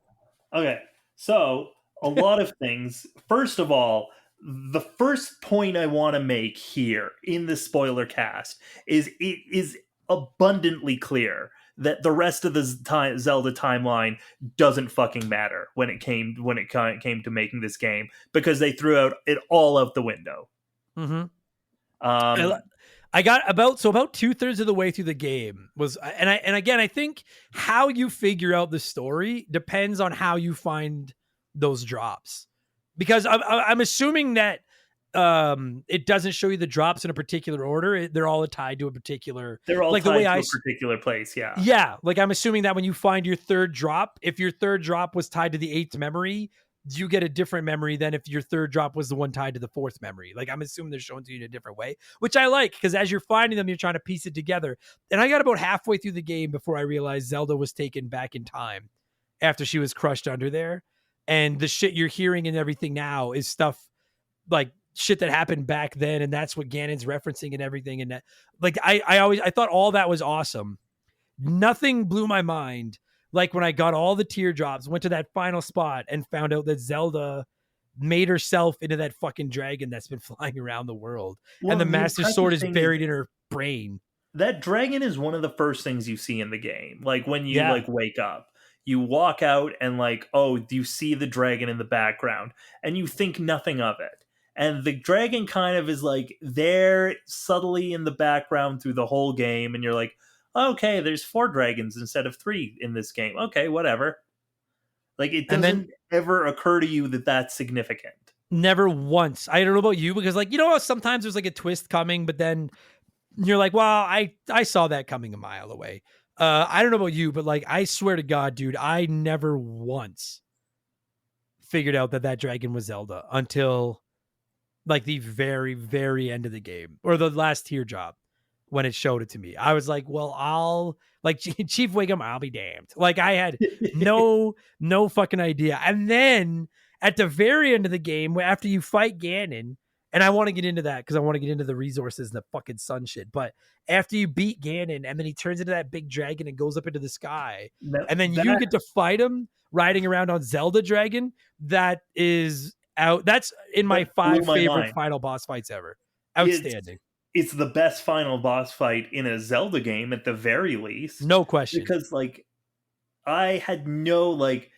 Okay, so a lot of things. First of all, the first point I want to make here in the spoiler cast is it is abundantly clear that the rest of the Zelda timeline doesn't fucking matter when it came to making this game, because they threw it all out the window. Mm-hmm. I got about 2/3 of the way through the game and again, I think how you figure out the story depends on how you find those drops, because I'm assuming that it doesn't show you the drops in a particular order. They're all tied to a particular. They're all like tied to a particular place. Yeah. Yeah. Like I'm assuming that when you find your third drop, if your third drop was tied to the 8th memory, you get a different memory than if your third drop was the one tied to the 4th memory. Like I'm assuming they're showing to you in a different way, which I like, because as you're finding them, you're trying to piece it together. And I got about halfway through the game before I realized Zelda was taken back in time after she was crushed under there. And the shit you're hearing and everything now is stuff like shit that happened back then, and that's what Ganon's referencing and everything. And that, like, I thought all that was awesome. Nothing blew my mind like when I got all the teardrops, went to that final spot, and found out that Zelda made herself into that fucking dragon that's been flying around the world, and the Master Sword is buried in her brain. that dragon is one of the first things you see in the game. Like when you Yeah. like wake up, you walk out and like, oh, you see the dragon in the background and you think nothing of it. And the dragon kind of is like there subtly in the background through the whole game and you're like, okay, there's 4 dragons instead of 3 in this game. Okay, whatever. Like it And then doesn't ever occur to you that that's significant. never once. I don't know about you because like, you know, sometimes there's like a twist coming, but then you're like, well, I saw that coming a mile away. I don't know about you, but like, I swear to God, dude, I never once figured out that that dragon was Zelda until like the very, very end of the game or the last tier job when it showed it to me. I was like, well, I'll like Chief Wiggum, I'll be damned. Like I had no fucking idea. And then at the very end of the game, after you fight Ganon, and I want to get into that because I want to get into the resources and the fucking sun shit. But after you beat Ganon and then he turns into that big dragon and goes up into the sky, No, and then you that get to fight him riding around on Zelda Dragon, that is out. That's in my that blew 5 my favorite mind. final boss fights ever. It's Outstanding. it's the best final boss fight in a Zelda game at the very least No question. because like I had no like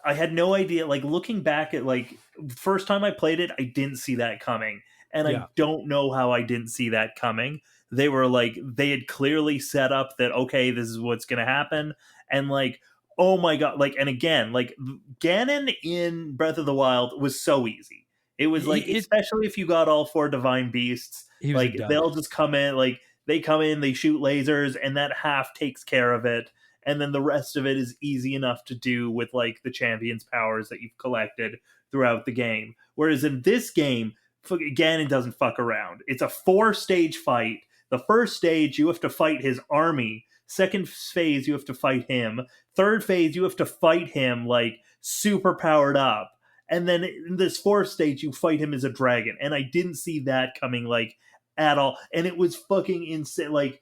I had no idea. Like looking back at like first time I played it, I didn't see that coming, and Yeah. I don't know how I didn't see that coming. They were like they had clearly set up that okay, this is what's going to happen, and like oh my god, like and again like Ganon in Breath of the Wild was so easy. It was like especially if you got all 4 divine beasts, He was a like dud. they'll just come in like they come in, they shoot lasers, and that half takes care of it and then the rest of it is easy enough to do with like the champion's powers that you've collected throughout the game. Whereas in this game, Ganon doesn't fuck around. It's a 4-stage fight. The first stage, you have to fight his army. Second phase, you have to fight him. Third phase, you have to fight him like super powered up. And then in this fourth stage, you fight him as a dragon. And I didn't see that coming like at all. And it was fucking insane. Like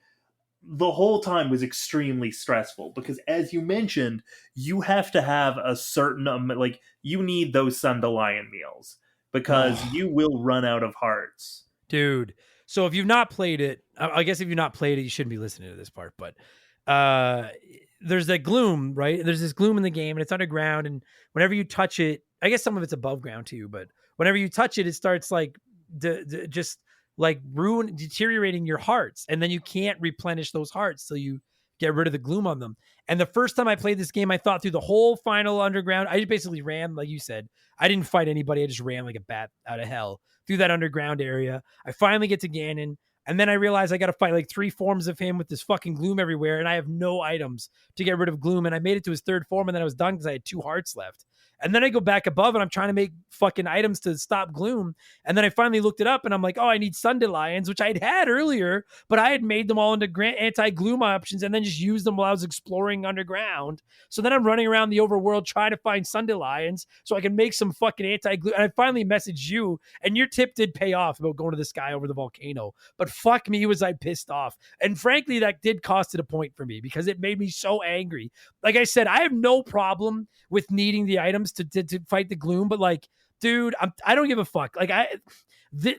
the whole time was extremely stressful because as you mentioned you have to have a certain like you need those Sundelion meals because Oh, you will run out of hearts. dude. So if you've not played it, I guess if you've not played it, you shouldn't be listening to this part. But uh, there's that gloom, right? There's this gloom in the game, and it's underground. And whenever you touch it, I guess some of it's above ground too. But whenever you touch it, it starts like just like deteriorating your hearts, and then you can't replenish those hearts till you get rid of the gloom on them. And the first time I played this game, I thought through the whole final underground. I just basically ran, like you said. I didn't fight anybody. I just ran like a bat out of hell through that underground area. I finally get to Ganon, and then I realize I got to fight like 3 forms of him with this fucking gloom everywhere, and I have no items to get rid of gloom. And I made it to his 3rd form, and then I was done because I had 2 hearts left. And then I go back above, and I'm trying to make fucking items to stop gloom. And then I finally looked it up, and I'm like, oh, I need Sundelions, which I'd had earlier, but I had made them all into anti-gloom options, and then just used them while I was exploring underground. So then I'm running around the overworld trying to find Sundelions so I can make some fucking anti-gloom. And I finally messaged you, and your tip did pay off about going to this guy over the volcano. But fuck me, was I pissed off. And frankly, that did cost it a point for me because it made me so angry. Like I said, I have no problem with needing the items to fight the gloom, but like, dude, I don't give a fuck. Like the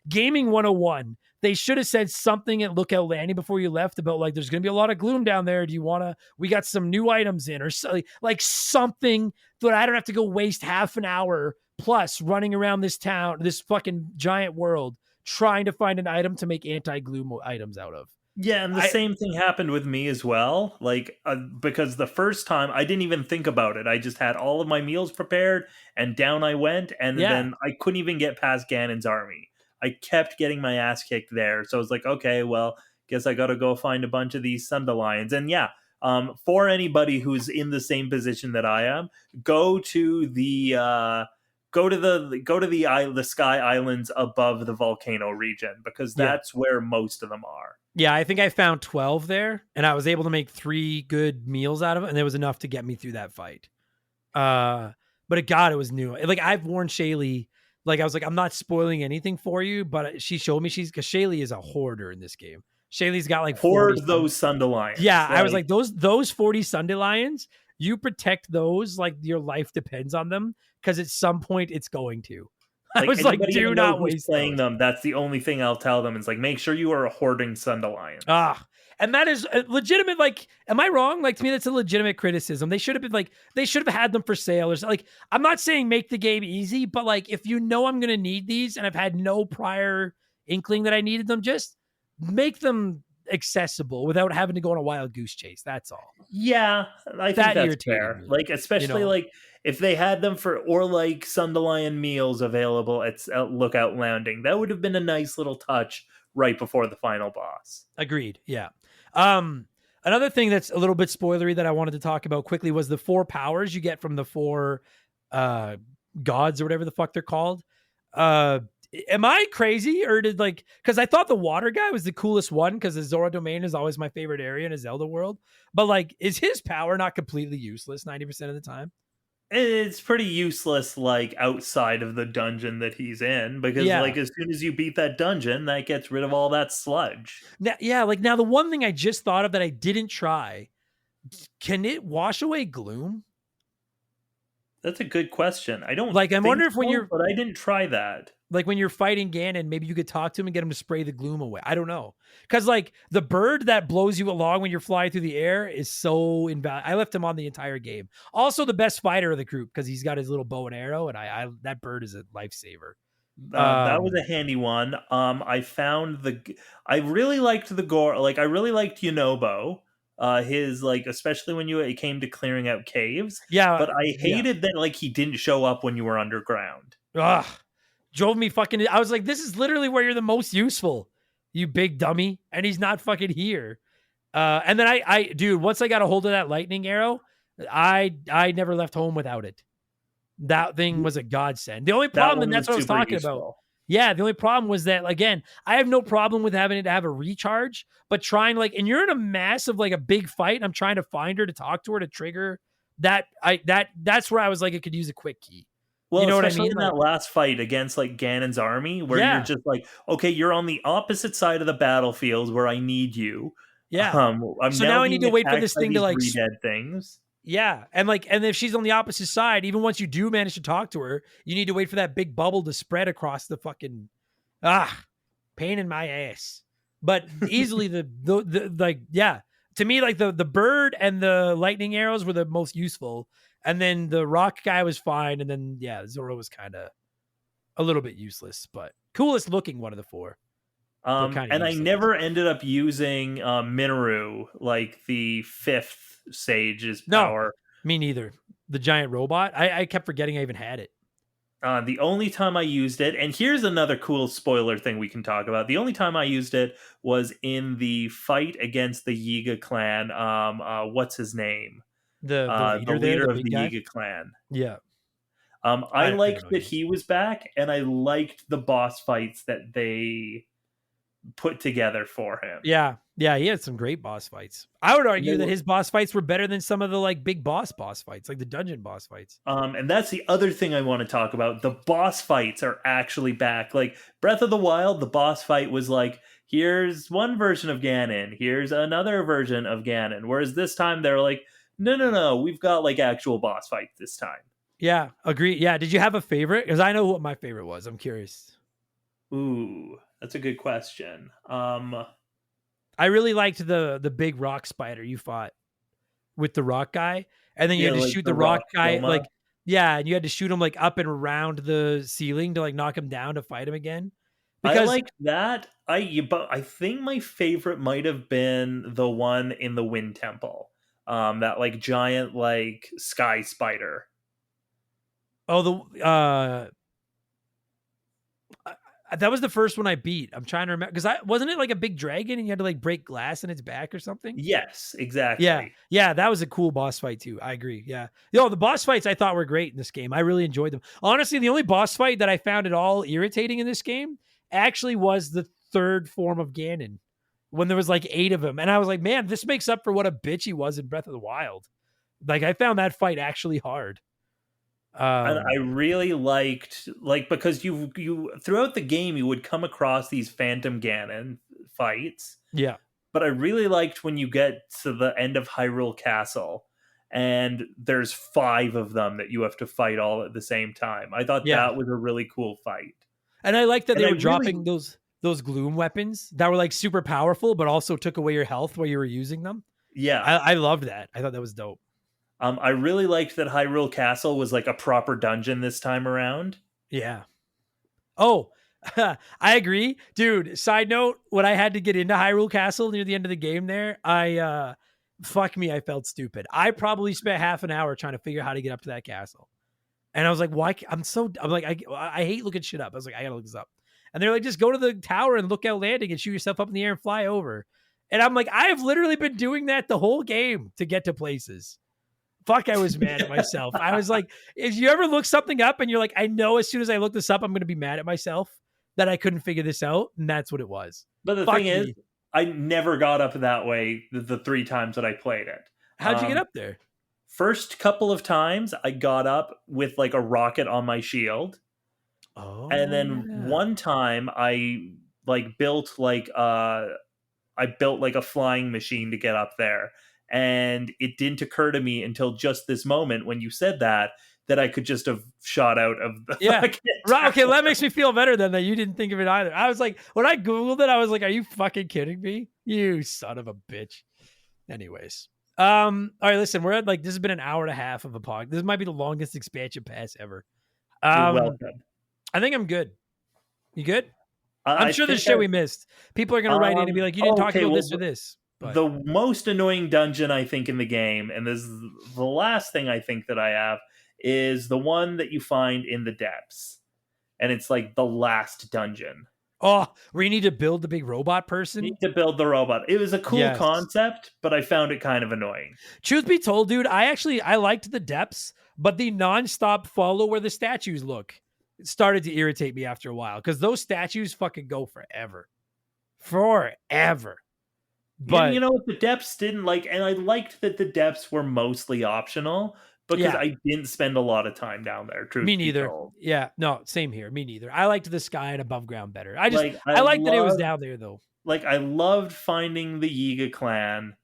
Gaming 101, they should have said something at Lookout Landing before you left about like, there's going to be a lot of gloom down there. Do you want to, we got some new items in or so, like something that I don't have to go waste half an hour plus running around this town, this fucking giant world, trying to find an item to make anti-gloom items out of. Yeah, and the same thing happened with me as well. Like, because the first time I didn't even think about it. I just had all of my meals prepared, and down I went, and Yeah. then I couldn't even get past Ganon's army. I kept getting my ass kicked there. So I was like, okay, well, guess I got to go find a bunch of these Sundelions. And yeah, for anybody who's in the same position that I am, go to the the Sky Islands above the volcano region because Yeah. that's where most of them are. Yeah, I think I found 12 there, and I was able to make 3 good meals out of it, and it was enough to get me through that fight. But God, it was new. Like I've warned Shaylee, like I was like, I'm not spoiling anything for you, but she showed me because Shaylee is a hoarder in this game. Shaylee's got like 40 Hoard those Sundelions. Yeah, I was like those 40 Sundelions, you protect those like your life depends on them because at some point it's going to. I Like was like, anybody I do know not who's waste playing those. them, that's the only thing I'll tell them is like, make sure you are hoarding Sundallions. Ah, and that is a legitimate. Like, am I wrong? Like to me, that's a legitimate criticism. They should have been like, they should have had them for sale or like. I'm not saying make the game easy, but like, if you know I'm gonna need these and I've had no prior inkling that I needed them, just make them accessible without having to go on a wild goose chase. That's all. Yeah, I think That that's irritated fair. me. Like, You especially know, like if they had them for or like Sundallion meals available at Lookout Landing, that would have been a nice little touch right before the final boss. agreed. Yeah. Um, Another thing that's a little bit spoilery that I wanted to talk about quickly was the 4 powers you get from the 4 uh gods or whatever the fuck they're called. Uh am I crazy or did like because I thought the water guy was the coolest one because the Zora domain is always my favorite area in a Zelda world. But like, is his power not completely useless 90% of the time? It's pretty useless, like outside of the dungeon that he's in, because Yeah. like as soon as you beat that dungeon, that gets rid of all that sludge. Now, yeah, like now the one thing I just thought of that I didn't try, can it wash away gloom? That's a good question. I don't Like, I think wonder if when so, you're but I didn't try that. like when you're fighting Ganon, maybe you could talk to him and get him to spray the gloom away. I don't know. Cause like the bird that blows you along when you're flying through the air is so invaluable. I left him on the entire game. Also the best fighter of the group because he's got his little bow and arrow, and I that bird is a lifesaver. That was a handy one. I really liked the gore. Like I really liked Yunobo. His like especially when it came to clearing out caves. Yeah, But I yeah. hated that like he didn't show up when you were underground. Ugh. Drove me fucking. I was like, this is literally where you're the most useful, you big dummy. And he's not fucking here. And then dude, once I got a hold of that lightning arrow, I never left home without it. That thing was a godsend. The only That problem, one and that's was what I was super talking about. useful. Yeah, the only problem was that again, I have no problem with having it to have a recharge, but trying like, and you're in a massive like a big fight. I'm trying to find her to talk to her to trigger that. That's where I was like, it could use a quick key. You Well, know what I especially mean? in Like, that last fight against like Ganon's army, where you're yeah, just like, okay, you're on the opposite side of the battlefield where I need you. yeah. I'm So now now I need being to wait for attacked this by thing to these like, re-dead things. yeah, and like, and if she's on the opposite side, even once you do manage to talk to her, you need to wait for that big bubble to spread across the fucking pain in my ass. But easily the like, yeah, to me like the bird and the lightning arrows were the most useful, and then the rock guy was fine, and then yeah, Zoro was kind of a little bit useless, but coolest looking one of the 4, but kind of And I useless. never ended up using Minoru, like the fifth sage's No, power. me neither. The giant robot. I kept forgetting I even had it. The only time I used it, and here's another cool spoiler thing we can talk about. The only time I used it was in the fight against the Yiga clan. What's his name? The The leader there, the leader of big the guy. Yiga clan. Yeah, I I don't liked know that names. he was back, and I liked the boss fights that they put together for him. Yeah, yeah, he had some great boss fights. I would And they argue that were, his boss fights were better than some of the like big boss fights, like the dungeon boss fights. and that's the other thing I want to talk about. The boss fights are actually back. Like Breath of the Wild, the boss fight was like, here's one version of Ganon, here's another version of Ganon. Whereas this time they're like, no, no, no, we've got like actual boss fights this time. Yeah, agree. Yeah, did you have a favorite? Because I know what my favorite was. I'm curious. Ooh, that's a good question. I really liked the big rock spider you fought with the rock guy, and then you Yeah, had to like shoot the the rock rock guy Doma. like, yeah, and you had to shoot him like up and around the ceiling to like knock him down to fight him again. I Because liked that. But I think my favorite might have been the one in the Wind Temple. That like giant like sky spider. oh the that was the first one I beat. I'm trying to remember because I wasn't it like a big dragon and you had to like break glass in its back or something. Yes, Yeah, exactly. yeah, that was a cool boss fight too. I agree. Yeah, yo, the boss fights I thought were great in this game. I really enjoyed them. Honestly, the only boss fight that I found at all irritating in this game actually was the third form of Ganon when there was like 8 of them, and I was like, man, this makes up for what a bitch he was in Breath of the Wild. Like I found that fight actually hard. And I Um, really liked like because you throughout the game you would come across these Phantom Ganon fights, yeah, but I really liked when you get to the end of Hyrule Castle and there's 5 of them that you have to fight all at the same time. I thought Yeah. that was a really cool fight. And I like that And they I were really, dropping those gloom weapons that were like super powerful, but also took away your health while you were using them. yeah. I loved that. I thought that was dope. I really liked that Hyrule Castle was like a proper dungeon this time around. Yeah. Oh, I agree. Dude, side note, when I had to get into Hyrule Castle near the end of the game there, fuck me, I felt stupid. I probably spent half an hour trying to figure out how to get up to that castle. And I was like, why? I'm like, I hate looking shit up. I was like, I gotta look this up. And they're like, just go to the tower and look out landing and shoot yourself up in the air and fly over. And I'm like, I've literally been doing that the whole game to get to places. Fuck, I was mad at myself. I was like, if you ever look something up and you're like, I know as soon as I look this up, I'm going to be mad at myself that I couldn't figure this out. And that's what it was. But the Fuck thing is, me. I never got up that way the 3 times that I played it. How'd you get up there? First couple of times, I got up with like a rocket on my shield. Oh, And then one time I like built like a flying machine to get up there. And it didn't occur to me until just this moment when you said that I could just have shot out of the right. Okay, that makes me feel better then that you didn't think of it either. I was like, when I Googled it, I was like, are you fucking kidding me? You son of a bitch. Anyways. All right, listen, we're at like, this has been an hour and a half of a pod. This might be the longest expansion pass ever. You're welcome. I think I'm good. You good? I'm sure there's shit we missed. People are going to write in and be like, you didn't talk about this or this. But the most annoying dungeon, I think, in the game, and this is the last thing I think that I have, is the one that you find in the depths. And it's like the last dungeon. Oh, where you need to build the big robot person? You need to build the robot. It was a cool concept, but I found it kind of annoying. Truth be told, dude, I liked the depths, but the nonstop follow where the statues look started to irritate me after a while because those statues fucking go forever. Forever. But you know what? The depths didn't like, and I liked that the depths were mostly optional because I didn't spend a lot of time down there. Truth me neither. Be told. Yeah, no, same here. Me neither. I liked the sky and above ground better. I liked that it was down there though. Like I loved finding the Yiga clan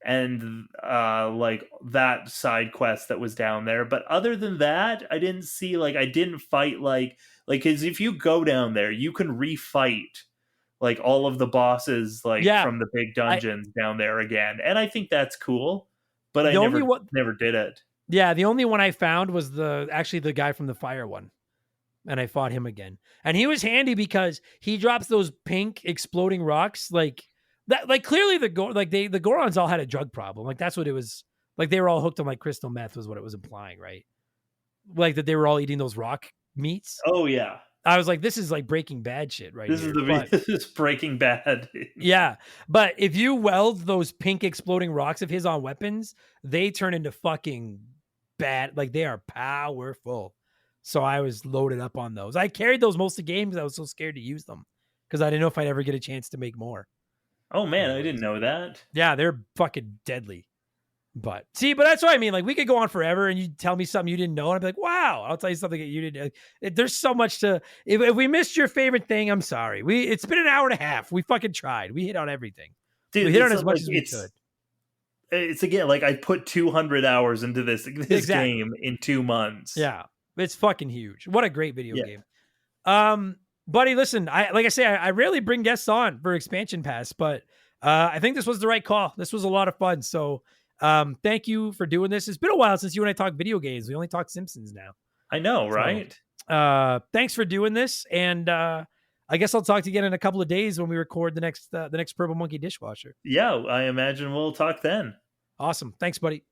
and like that side quest that was down there. But other than that, I didn't fight like because if you go down there, you can refight like all of the bosses from the big dungeons down there again. And I think that's cool, but I never did it. Yeah, the only one I found was the guy from the fire one. And I fought him again. And he was handy because he drops those pink exploding rocks like that. Like clearly the Gorons all had a drug problem. Like that's what it was. Like they were all hooked on like crystal meth was what it was implying, right? Like that they were all eating those rock meats. Oh yeah. I was like, this is like Breaking Bad shit right here. This is Breaking Bad. Yeah. But if you weld those pink exploding rocks of his on weapons, they turn into fucking bad. Like they are powerful. So I was loaded up on those. I carried those most of the games. I was so scared to use them because I didn't know if I'd ever get a chance to make more. Oh man, I didn't know that. Yeah, they're fucking deadly. But that's what I mean. Like we could go on forever and you tell me something you didn't know. And I'd be like, wow, I'll tell you something that you didn't. There's so much to, if we missed your favorite thing, I'm sorry. It's been an hour and a half. We fucking tried. We hit on everything. Dude, we hit on as much as we could. It's again, like I put 200 hours into this game in 2 months. Yeah. It's fucking huge. What a great video game. Buddy, listen, I rarely bring guests on for expansion pass, but I think this was the right call. This was a lot of fun. So thank you for doing this. It's been a while since you and I talked video games. We only talk Simpsons now. I know, right? So, thanks for doing this. And I guess I'll talk to you again in a couple of days when we record the next Purple Monkey dishwasher. Yeah, I imagine we'll talk then. Awesome. Thanks, buddy.